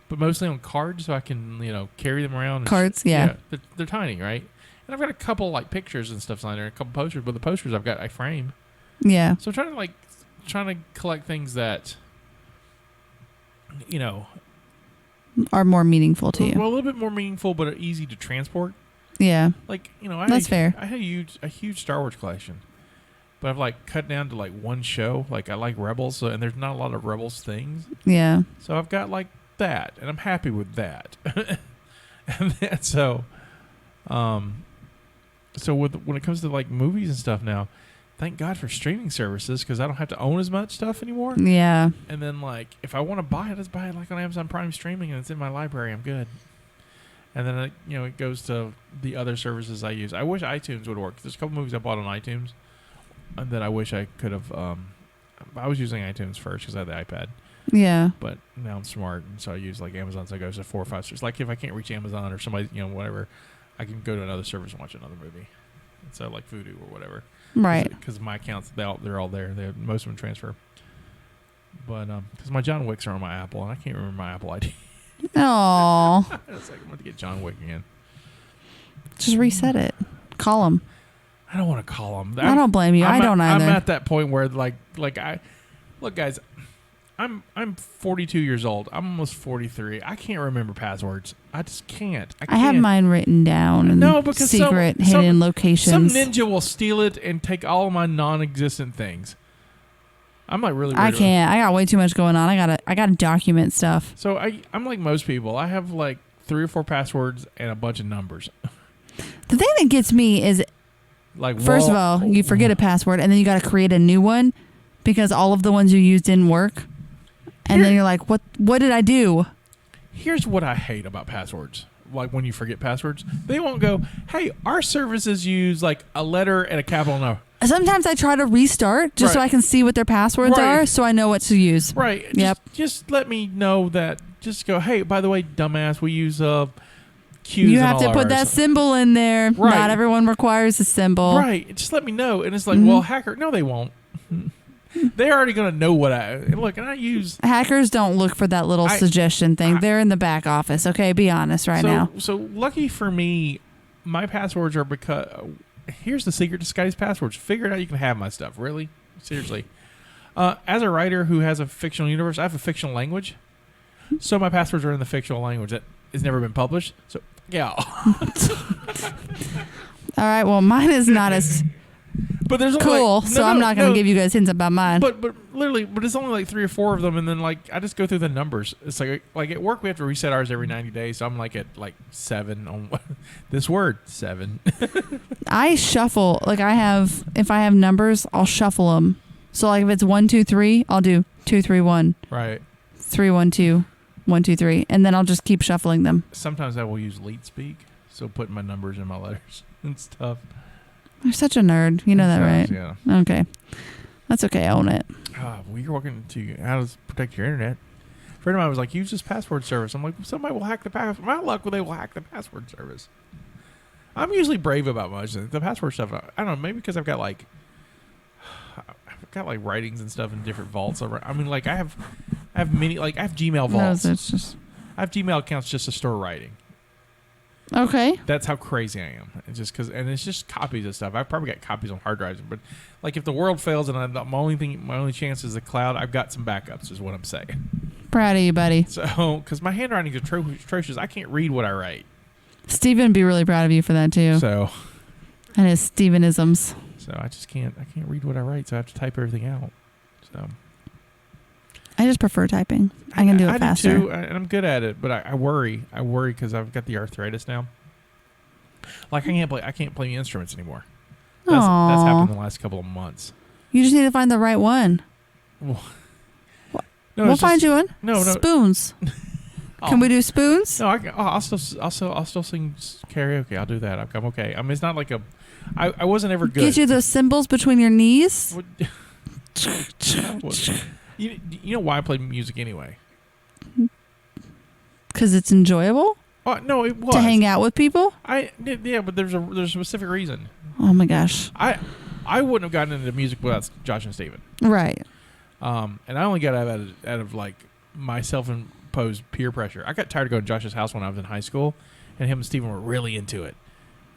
but mostly on cards, so I can carry them around.
Cards, yeah.
They're tiny, right? And I've got a couple pictures and stuff signed there, a couple posters. But the posters I frame.
Yeah.
So I'm trying to collect things that,
are more meaningful to you.
Well, a little bit more meaningful, but are easy to transport.
Yeah.
That's
fair.
I had a huge Star Wars collection, but I've cut down to one show. I like Rebels, and there's not a lot of Rebels things.
Yeah.
So I've got that, and I'm happy with that. And then, so when it comes to movies and stuff now, thank God for streaming services because I don't have to own as much stuff anymore.
Yeah.
And then if I want to buy it, just buy it on Amazon Prime streaming, and it's in my library. I'm good. And then it goes to the other services I use. I wish iTunes would work. There's a couple movies I bought on iTunes that I wish I could have. I was using iTunes first because I had the iPad.
Yeah.
But now I'm smart, and so I use Amazon. So it goes to 4 or 5 stars. If I can't reach Amazon or somebody, whatever, I can go to another service and watch another movie. And so Vudu or whatever.
Right.
Because my accounts, they're all there. Most of them transfer. But because my John Wicks are on my Apple, and I can't remember my Apple ID.
Oh.
It's I'm going to get John Wick again.
Just reset it. Call him.
I don't want to call him.
I don't blame you. I don't either.
I'm at that point where look, guys, I'm 42 years old. I'm almost 43. I can't remember passwords. I just can't. I
have mine written down in
because
secret hidden locations.
Some ninja will steal it and take all of my non-existent things. I'm really weird.
I can't. I got way too much going on. I gotta document stuff.
So I'm like most people. I have 3 or 4 passwords and a bunch of numbers.
The thing that gets me is first of all, you forget a password and then you got to create a new one because all of the ones you used didn't work. And then you're like, what did I do?
Here's what I hate about passwords. When you forget passwords, they won't go, hey, our services use a letter and a capital No.
Sometimes I try to restart just so I can see what their passwords are so I know what to use.
Right.
Yep.
Just let me know that. Just go, hey, by the way, dumbass, we use Q's.
You have to put that symbol in there. Right. Not everyone requires a symbol.
Right. Just let me know. And it's well, hacker. No, they won't. They're already going to know what look, and I use...
Hackers don't look for that little suggestion thing. They're in the back office, okay? Be honest now.
So lucky for me, my passwords are because... here's the secret to Scotty's passwords. Figure it out, you can have my stuff. Really? Seriously. As a writer who has a fictional universe, I have a fictional language. So my passwords are in the fictional language that has never been published. So, yeah.
All right, well, mine is not as...
But there's
cool, so I'm not going to give you guys hints about mine.
But literally, it's only 3 or 4 of them, and then I just go through the numbers. It's like at work we have to reset ours every 90 days. So I'm at 7 on this word 7.
I shuffle if I have numbers, I'll shuffle them. So if it's 1 2 3, I'll do 2 3 1.
Right.
3 1 2. 1, 2, 3, and then I'll just keep shuffling them.
Sometimes I will use leet speak, so putting my numbers in my letters and stuff.
You're such a nerd. You know that, right?
Yeah.
Okay. That's okay. I own it.
We're working to how to protect your internet. A friend of mine was like, use this password service. I'm like, somebody will hack the password. My luck, they will hack the password service. I'm usually brave about most of the password stuff. I don't know, maybe because I've got like writings and stuff in different vaults. I mean, like I have many, like I have Gmail vaults.
No, it's just...
I have Gmail accounts just to store writing.
Okay.
That's how crazy I am. It's just and it's just copies of stuff. I've probably got copies on hard drives, but like if the world fails and my only chance is the cloud, I've got some backups. Is what I'm saying.
Proud of you, buddy.
So, because my handwriting is atrocious, I can't read what I write.
Steven would be really proud of you for that too.
So,
and his Stevenisms.
So I just can't read what I write, so I have to type everything out. So
I just prefer typing. I can do it faster.
I do too, and I'm good at it, but I worry. I worry because I've got the arthritis now. Like I can't play instruments anymore. That's happened in the last couple of months.
You just need to find the right one.
Well,
we'll find you one.
No.
Spoons. Can we do spoons?
No, I'll still sing karaoke. I'll do that. I'm okay. I mean, it's not like I wasn't ever good.
Get you those cymbals between your knees.
You know why I play music anyway?
Because it's enjoyable.
No, it was
to hang out with people.
Yeah, but there's a specific reason.
Oh my gosh.
I wouldn't have gotten into music without Josh and Steven.
Right.
And I only got out of like my self-imposed peer pressure. I got tired of going to Josh's house when I was in high school, and him and Steven were really into it.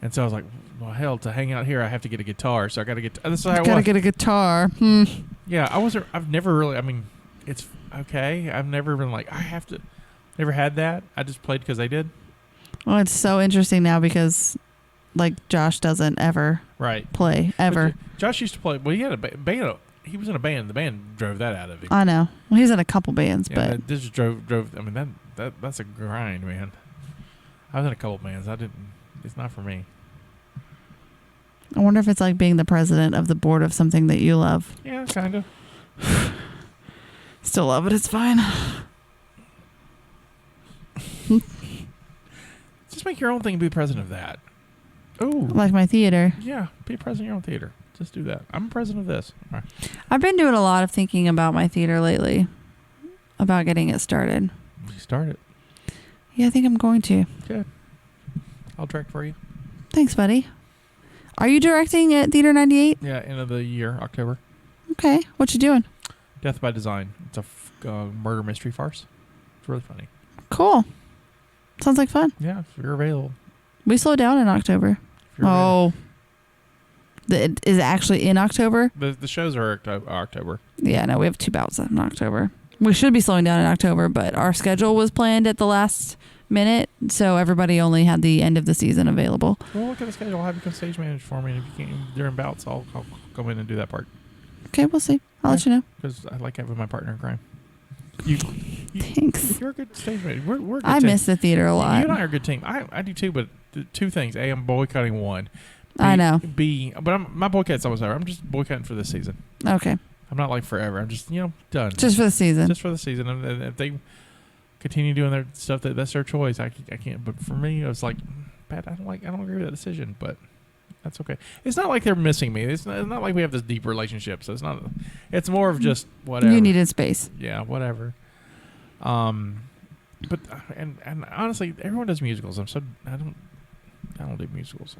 And so I was like, well, hell, to hang out here, I have to get a guitar. So I got to get. That's how I
got to get a guitar.
Yeah, I've never really. I mean, it's okay. I've never been like I have to. Never had that. I just played because I did. Well,
it's so interesting now because, like, Josh doesn't ever play ever.
Josh used to play. Well, he had a band. He was in a band. The band drove that out of him.
I know. Well, he's in a couple bands, but
this drove. I mean, that's a grind, man. I was in a couple bands. It's not for me.
I wonder if it's like being the president of the board of something that you love.
Yeah, kind of.
Still love it. It's fine.
Just make your own thing and be president of that. Oh,
like my theater.
Yeah, be president of your own theater. Just do that. I'm president of this. All right.
I've been doing a lot of thinking about my theater lately, about getting it started.
Start it.
Yeah, I think I'm going to.
Good. I'll direct for you.
Thanks, buddy. Are you directing at Theater 98?
Yeah, end of the year, October.
Okay. What you doing?
Death by Design. It's a murder mystery farce. It's really funny.
Cool. Sounds like fun.
Yeah, if you're available.
We slow down in October. Oh. Is it actually in October?
The shows are October.
Yeah, no, we have 2 bouts in October. We should be slowing down in October, but our schedule was planned at the last minute, so everybody only had the end of the season available.
Well, look at the schedule. I'll have you come stage manage for me, and if you can't during bouts, I'll go in and do that part.
Okay, we'll see. I'll let you know.
Because I like having my partner in crime.
Thanks.
You're a good stage manager. We're a good
I
team.
miss the theater a lot.
You and I are a good team. I do too, but 2 things. A, I'm boycotting 1. B,
I know.
B, but my boycott's almost over. I'm just boycotting for this season.
Okay.
I'm not like forever. I'm just, done.
Just for the season.
Just for the season. And if they continue doing their stuff, that's their choice. I can't. But for me, it was like, Pat, I don't agree with that decision, but that's okay. It's not like they're missing me. It's not like we have this deep relationship. So it's not. It's more of just whatever.
You needed space.
Yeah, whatever. But and honestly, everyone does musicals. I don't do musicals.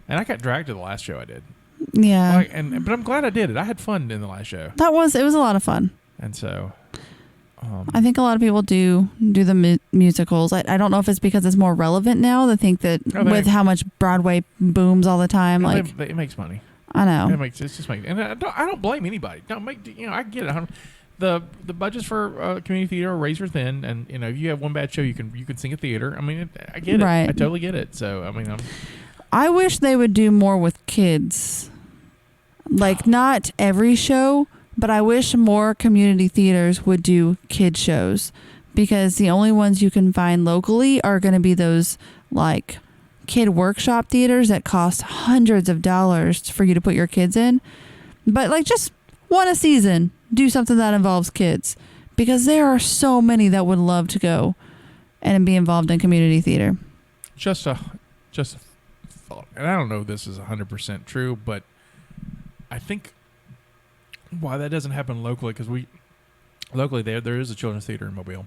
And I got dragged to the last show I did.
Yeah.
But I'm glad I did it. I had fun in the last show.
It was a lot of fun.
And so,
I think a lot of people do the musicals. I don't know if it's because it's more relevant now. They think that with how much Broadway booms all the time,
it makes money.
I know.
It's just making, and I don't blame anybody. I get it. The budgets for community theater are razor thin, and if you have one bad show, you can sing a theater. I mean, I get it.
Right.
I totally get it. So I mean,
I wish they would do more with kids. Like, not every show, but I wish more community theaters would do kid shows, because the only ones you can find locally are going to be those, like, kid workshop theaters that cost hundreds of dollars for you to put your kids in. But, like, just one a season, do something that involves kids, because there are so many that would love to go and be involved in community theater.
Just a thought, and I don't know if this is 100% true, but I think why that doesn't happen locally, because locally there is a children's theater in Mobile.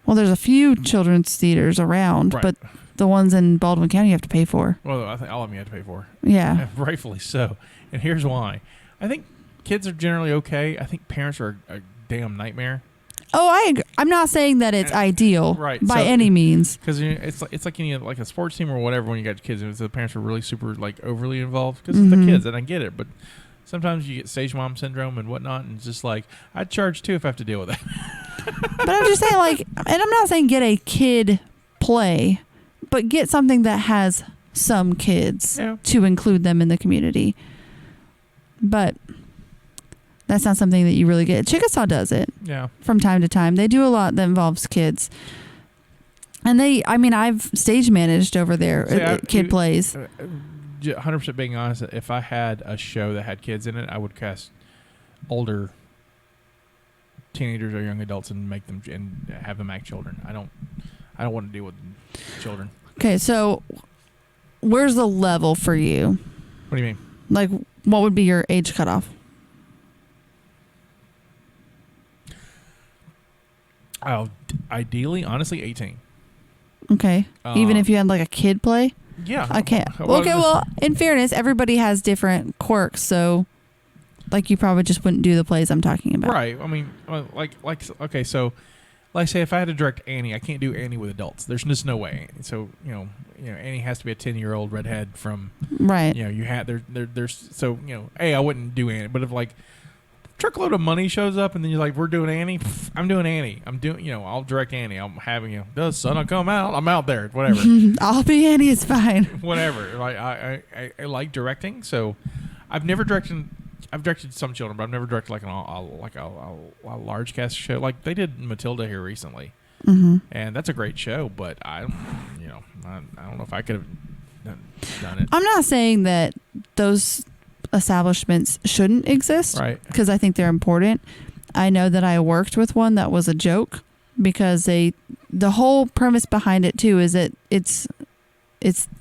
Well, there's a few children's theaters around,
Right.
but the ones in Baldwin County you have to pay for.
Well, I think all of them you have to pay for.
Yeah.
And rightfully so. And here's why. I think kids are generally okay. I think parents are a damn nightmare.
Oh, I agree. I'm not saying that it's ideal
Right.
by
So-
any means.
Because it's like any like a sports team or whatever when you got kids and the parents are really super like overly involved because
Mm-hmm.
it's the kids, and I get it, but sometimes you get stage mom syndrome and whatnot, and it's just like I'd charge too if I have to deal with that.
But I'm just saying, like, and I'm not saying get a kid play, but get something that has some kids
Yeah.
to include them in the community. But that's not something that you really get. Chickasaw does it
Yeah.
from time to time. They do a lot that involves kids. And I've stage managed over there at kid plays.
100% being honest, if I had a show that had kids in it, I would cast older teenagers or young adults and make them and have them act children. I don't want to deal with children.
Okay, so where's the level for you?
What do you mean?
Like, what would be your age cutoff?
Ideally, honestly, 18.
Okay. Even if you had like a kid play?
Yeah.
Okay. Well, in fairness, everybody has different quirks, so like you probably just wouldn't do the plays I'm talking about.
Right. I mean, okay, so like say if I had to direct Annie, I can't do Annie with adults. There's just no way. So, Annie has to be a 10-year-old redhead from
Right.
you had there's so, I wouldn't do Annie, but if like truckload of money shows up and then you're like, we're doing Annie, I'm doing Annie. I'm doing, I'll direct Annie. I'm having, the sun will come out. I'm out there, whatever.
I'll be Annie, it's fine.
Whatever. Like I like directing, so I've directed some children, but I've never directed like a large cast show. Like they did Matilda here recently, and that's a great show. But I don't know if I could have done it.
I'm not saying that those establishments shouldn't exist,
Right.
because I think they're important. I know that I worked with one that was a joke because the whole premise behind it too is that it's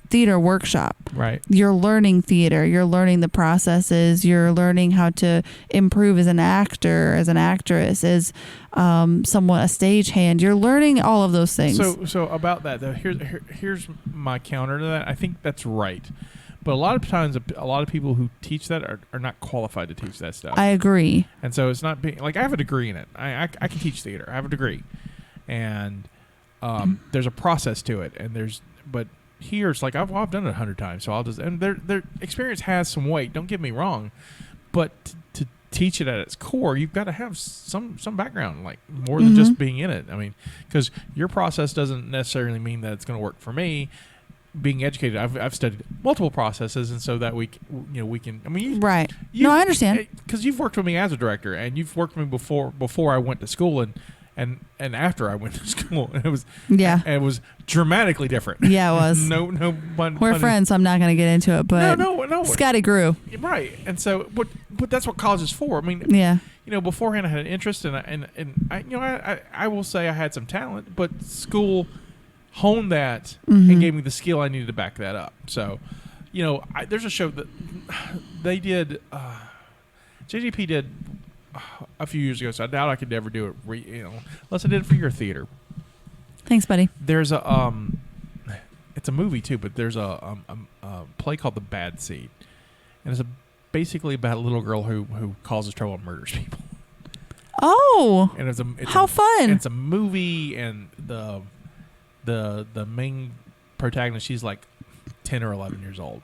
theater workshop.
Right.
You're learning theater. You're learning the processes. You're learning how to improve as an actor, as an actress, as somewhat a stagehand. You're learning all of those things.
So about that though, here's my counter to that. I think that's right, but a lot of times, a lot of people who teach that are not qualified to teach that stuff.
I agree.
And so it's not being like I have a degree in it. I can teach theater. I have a degree, and there's a process to it. And but here it's like I've done it 100 times, so I'll just and their experience has some weight. Don't get me wrong, but to teach it at its core, you've got to have some background, like more than just being in it. I mean, because your process doesn't necessarily mean that it's going to work for me. Being educated, I've studied multiple processes, and so that we can. I mean,
Right. No, I understand.
Because you've worked with me as a director, and you've worked with me before I went to school, and after I went to school, and it was dramatically different.
Yeah, it was.
no,
We're friends, so I'm not going to get into it. But
no.
Scotty grew.
Right, and so, but that's what college is for. I mean,
Yeah.
Beforehand I had an interest, and I will say I had some talent, but school honed that and gave me the skill I needed to back that up. So, there's a show that they did, JGP did a few years ago, so I doubt I could ever do it, unless I did it for your theater.
Thanks, buddy.
There's a, it's a movie too, but there's a play called The Bad Seed. And it's basically about a little girl who causes trouble and murders people.
Oh,
And it's
how fun.
It's a movie, and the main protagonist, she's like 10 or 11 years old.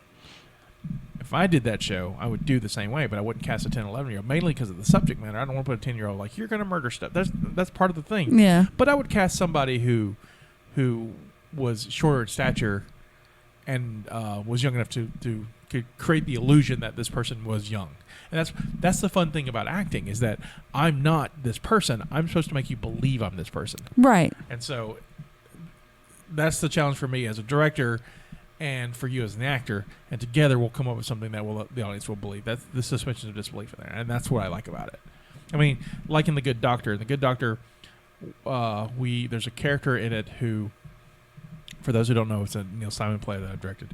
If I did that show, I would do the same way, but I wouldn't cast a 10 or 11-year-old, mainly because of the subject matter. I don't want to put a 10-year-old like, you're going to murder stuff. That's part of the thing.
Yeah.
But I would cast somebody who was shorter in stature and was young enough to could create the illusion that this person was young. And that's the fun thing about acting, is that I'm not this person. I'm supposed to make you believe I'm this person.
Right.
And so that's the challenge for me as a director and for you as an actor, and together we'll come up with something that the audience will believe. That's the suspension of disbelief in there, and that's what I like about it. I mean, like in The Good Doctor. In The Good Doctor, there's a character in it who, for those who don't know, it's a Neil Simon play that I directed.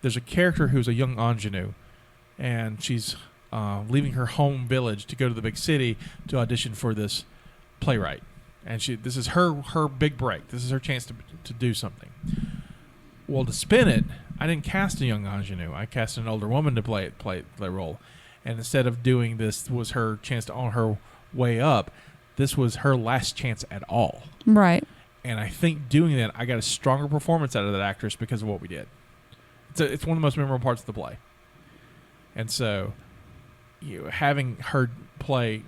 There's a character who's a young ingenue, and she's leaving her home village to go to the big city to audition for this playwright. And this is her big break. This is her chance to do something. Well, to spin it, I didn't cast a young ingenue. I cast an older woman to play the role. And instead of doing this was her chance to on her way up, this was her last chance at all.
Right.
And I think doing that, I got a stronger performance out of that actress because of what we did. It's one of the most memorable parts of the play. And so, having her play,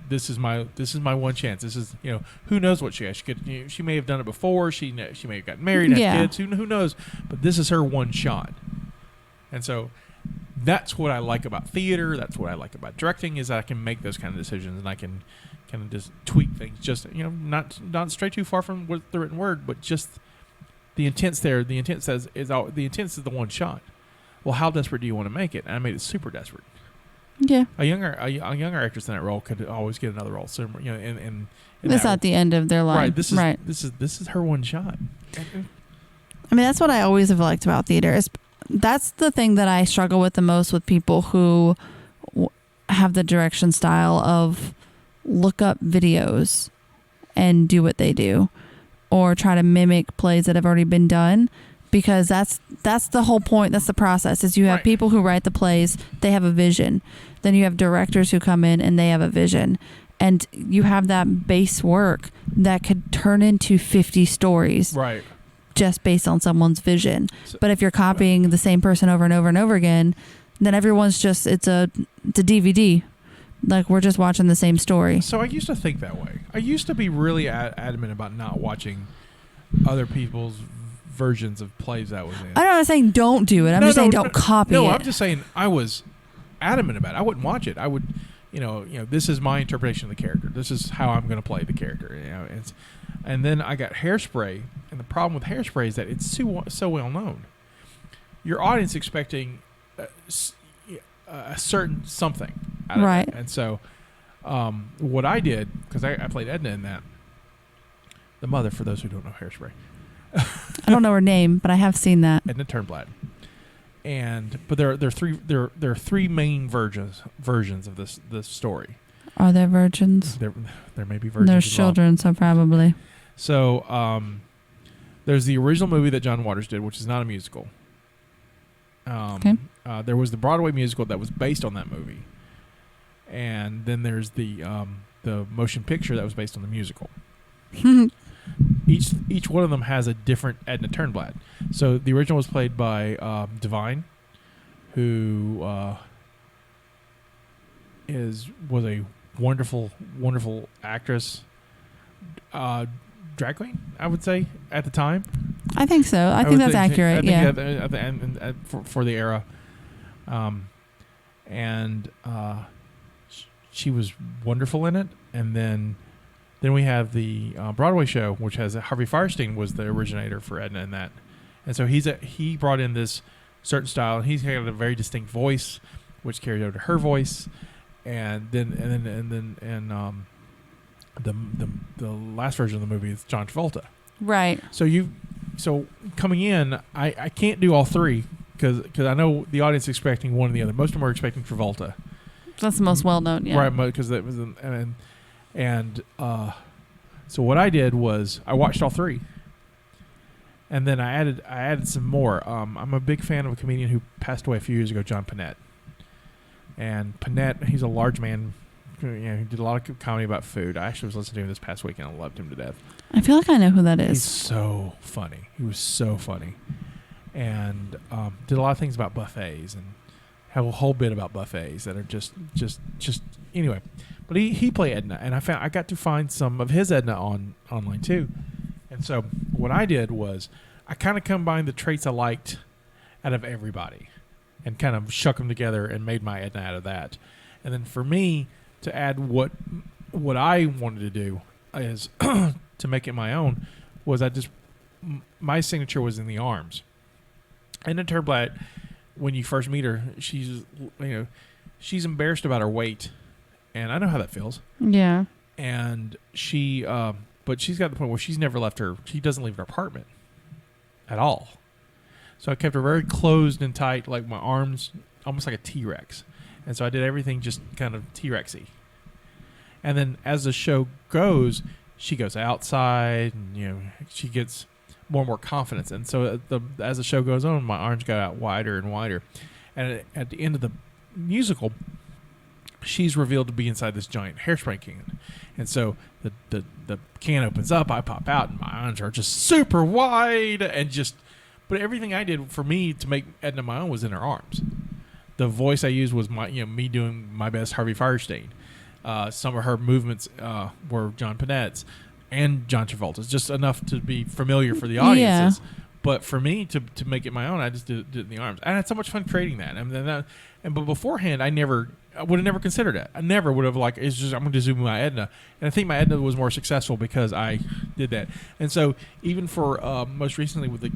this is my one chance. This is, who knows what she has. She may have done it before. She may have gotten married, had kids. Who knows? But this is her one shot. And so, that's what I like about theater. That's what I like about directing is that I can make those kind of decisions and I can kind of just tweak things. Just not stray too far from what the written word, but just the intent's there. The intent is the one shot. Well, how desperate do you want to make it? And I made it super desperate.
Yeah.
A younger actress in that role could always get another role. So and
it's not the end of their life.
Right. This is her one shot.
I mean, that's what I always have liked about theater. That's the thing that I struggle with the most with people who have the direction style of look up videos and do what they do, or try to mimic plays that have already been done. Because that's the whole point. That's the process. Is you have people who write the plays. They have a vision. Then you have directors who come in and they have a vision. And you have that base work that could turn into 50 stories.
Right.
Just based on someone's vision. But if you're copying the same person over and over and over again, then everyone's just it's a DVD. Like we're just watching the same story.
So I used to think that way. I used to be really adamant about not watching other people's versions of plays that was in.
I'm not saying don't do it. I'm just saying don't copy it. No,
I'm just saying I was adamant about it. I wouldn't watch it. I would, this is my interpretation of the character. This is how I'm going to play the character. And then I got Hairspray, and the problem with Hairspray is that it's so well known. Your audience expecting a certain something out of it. And so what I did, because I played Edna in that, the mother, for those who don't know Hairspray.
I don't know her name, but I have seen that.
Edna Turnblad. But there are three main versions of this story.
Are there virgins?
There may be virgins.
There's children, so probably.
So there's the original movie that John Waters did, which is not a musical.
Okay.
There was the Broadway musical that was based on that movie, and then there's the motion picture that was based on the musical. Each one of them has a different Edna Turnblad. So the original was played by Divine, who was a wonderful actress, drag queen, I would say at the time.
I think so. I think that's accurate.
For the era, she was wonderful in it, and then we have the Broadway show, which has Harvey Fierstein was the originator for Edna in that, and so he brought in this certain style, and he's got a very distinct voice, which carried over to her voice, and the last version of the movie is John Travolta.
Right.
So coming in, I can't do all three because I know the audience is expecting one or the other. Most of them are expecting Travolta.
That's the most well known, yeah.
Right, because that was so what I did was I watched all three, and then I added some more. I'm a big fan of a comedian who passed away a few years ago, John Panette. And Panette, he's a large man. He did a lot of comedy about food. I actually was listening to him this past week, and I loved him to death.
I feel like I know who that is.
He's so funny. He was so funny, and did a lot of things about buffets, and have a whole bit about buffets that are just anyway. But he played Edna, and I got to find some of his Edna online too. And so what I did was I kind of combined the traits I liked out of everybody, and kind of shook them together and made my Edna out of that. And then for me to add what I wanted to do is to make it my own was my signature was in the arms. And in Turnblad, when you first meet her, she's embarrassed about her weight, and I know how that feels.
Yeah.
And she, but she's got the point where she doesn't leave her apartment at all. So I kept her very closed and tight, like my arms, almost like a T-Rex. And so I did everything just kind of T-Rexy. And then as the show goes, she goes outside, and she gets more and more confidence. And so as the show goes on, my arms got out wider and wider. And at the end of the musical, she's revealed to be inside this giant hairspray can. And so the can opens up, I pop out, and my arms are just super wide. But everything I did for me to make Edna my own was in her arms. The voice I used was me doing my best Harvey Fierstein. Some of her movements were John Panette's and John Travolta's, just enough to be familiar for the audiences. Yeah. But for me to make it my own, I just did it in the arms. I had so much fun creating that. But beforehand, I would have never considered it. I never would have I'm going to do my Edna. And I think my Edna was more successful because I did that. And so even for most recently with the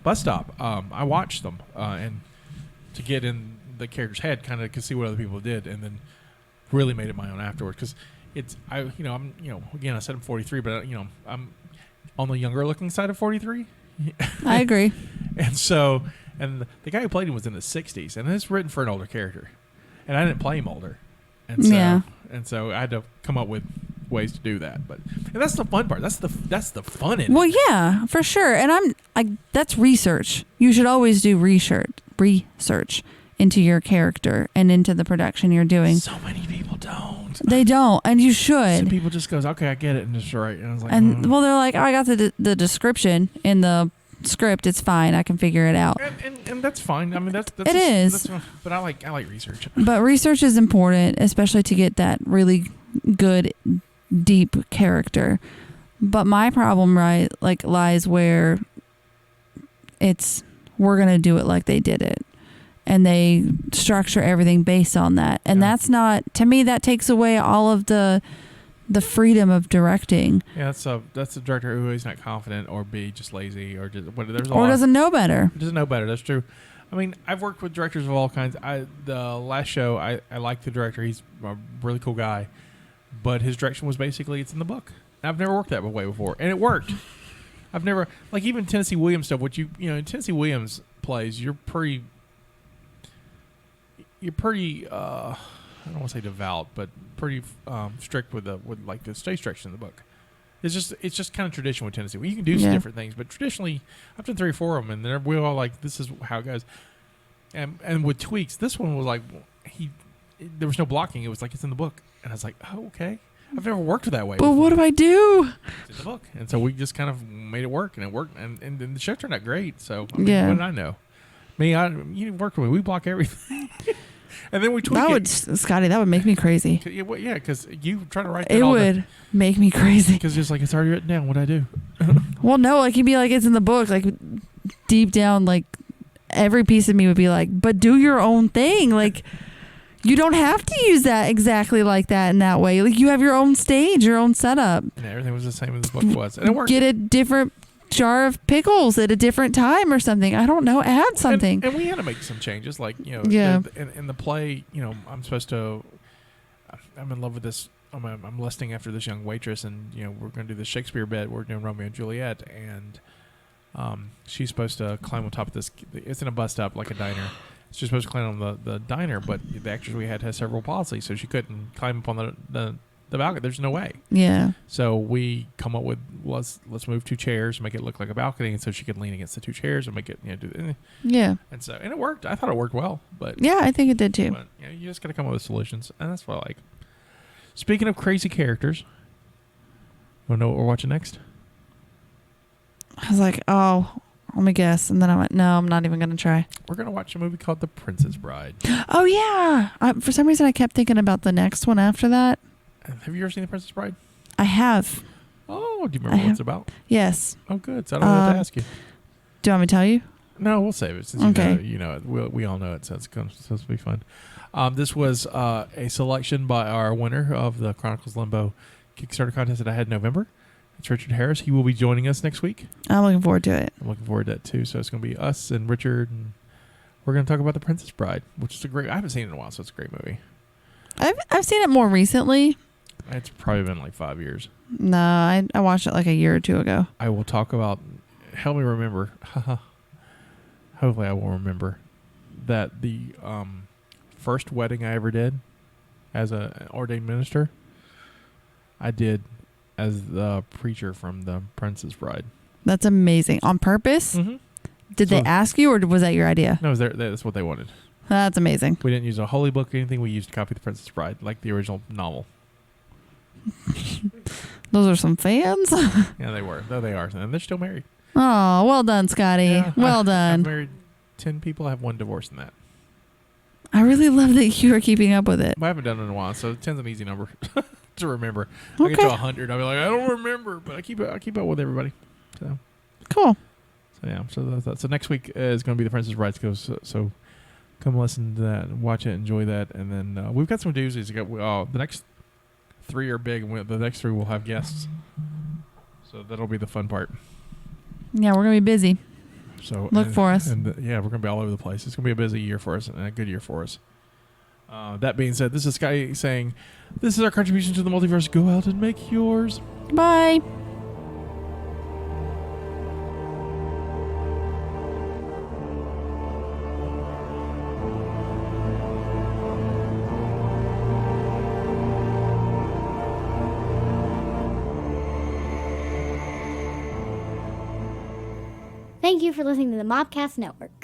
bus stop, I watched them and to get in the character's head, kind of to see what other people did, and then really made it my own afterwards. Because again, I said I'm 43, but I'm on the younger looking side of 43.
I agree.
And so, and the guy who played him was in the 60s, and it's written for an older character, and I didn't play him older, and so I had to come up with ways to do that. And that's the fun part. That's the fun in it.
Well, yeah, for sure. And that's research. You should always do research into your character and into the production you're doing.
So many people don't.
They don't, and you should.
Some people just goes, okay, I get it, and just right. And I was like,
well, they're like, oh, I got the description in the script. It's fine. I can figure it out.
And that's fine. I mean, that's
it is.
But I like research.
But research is important, especially to get that really good, deep character. But my problem, lies where we're gonna do it like they did it. And they structure everything based on that. And that's not, to me, that takes away all of the freedom of directing.
Yeah, that's a director who is not confident, or B, just lazy, or just
doesn't know better.
Doesn't know better. That's true. I mean, I've worked with directors of all kinds. The last show, I like the director. He's a really cool guy, but his direction was basically, it's in the book. I've never worked that way before, and it worked. I've never, even Tennessee Williams stuff. What in Tennessee Williams plays, you're pretty. I don't want to say devout, but pretty strict with the stage direction in the book. It's just kind of tradition with Tennessee. Well, you can do some different things, but traditionally, I've done 3 or 4 of them, and we're all like, this is how it goes. And with tweaks, this one was like, there was no blocking. It was like, it's in the book, and I was like, oh, okay. I've never worked that way.
But what do I do?
It's in the book, and so we just kind of made it work, and it worked, and the show turned out great. So what did I know? You worked with me. We block everything. And then we tweak
Scotty, that would make me crazy.
Yeah, because you try to write that.
It would make me crazy.
Because it's like, it's already written down. What'd I do?
Well, no, you'd be like, it's in the book. Deep down, every piece of me would be like, but do your own thing. You don't have to use that exactly like that in that way. You have your own stage, your own setup.
And everything was the same as the book was. And it worked.
Get a different jar of pickles at a different time or something. I don't know. Add something.
And we had to make some changes. In the play, I'm supposed to, I'm in love with this, I'm lusting after this young waitress, and, we're going to do the Shakespeare bit. We're doing Romeo and Juliet, and she's supposed to climb on top of this. It's in a bus stop, like a diner. She's supposed to climb on the diner, but the actress we had has cerebral palsy, so she couldn't climb up on the balcony. There's no way.
Yeah.
So we come up with, let's move 2 chairs, make it look like a balcony, and so she could lean against the 2 chairs and make it, do.
Yeah.
And it worked. I thought it worked well, but
yeah, I think it did too.
But, you just got to come up with solutions, and that's what I like. Speaking of crazy characters, you want to know what we're watching next?
I was like, oh, let me guess, and then I went, no, I'm not even going to try.
We're going to watch a movie called The Princess Bride.
Oh yeah. For some reason, I kept thinking about the next one after that.
Have you ever seen The Princess Bride?
I have.
Oh, do you remember what it's about?
Yes.
Oh, good. So I don't have to ask you.
Do you want me to tell you?
No, we'll save it. Since
okay.
You know it. We all know it, so it's supposed to be fun. This was a selection by our winner of the Chronicles Limbo Kickstarter contest that I had in November. It's Richard Harris. He will be joining us next week.
I'm looking forward to it.
I'm looking forward to that too. So it's going to be us and Richard, and we're going to talk about The Princess Bride, which is I haven't seen it in a while, so it's a great movie.
I've I've seen it more recently.
It's probably been like 5 years.
No, I watched it like a year or two ago.
I will talk about. Help me remember. Hopefully, I will remember that the first wedding I ever did as an ordained minister, I did as the preacher from The Princess Bride.
That's amazing. On purpose?
Mm-hmm.
Did they ask you, or was that your idea?
No, that's what they wanted.
That's amazing.
We didn't use a holy book or anything. We used a copy of The Princess Bride, like the original novel.
Those are some fans.
Yeah, they were. Though they are. And they're still married.
Oh, well done, Scotty.
Yeah,
well done.
I've married 10 people. I have one divorce in that.
I really love that you are keeping up with it.
I haven't done it in a while, so 10's an easy number to remember.
Okay.
I get to 100, I'll be like, I don't remember, but I keep up with everybody. So
cool.
So yeah. So next week is going to be The Princess Bride. So come listen to that, watch it, enjoy that, and then we've got some doozies. The next 3 are big, and the next 3 will have guests. So that'll be the fun part.
Yeah, we're gonna be busy.
So
look for us.
And yeah, we're gonna be all over the place. It's gonna be a busy year for us and a good year for us. That being said, this is Sky saying, "This is our contribution to the multiverse. Go out and make yours."
Bye.
Thank you for listening to the Mopcast Network.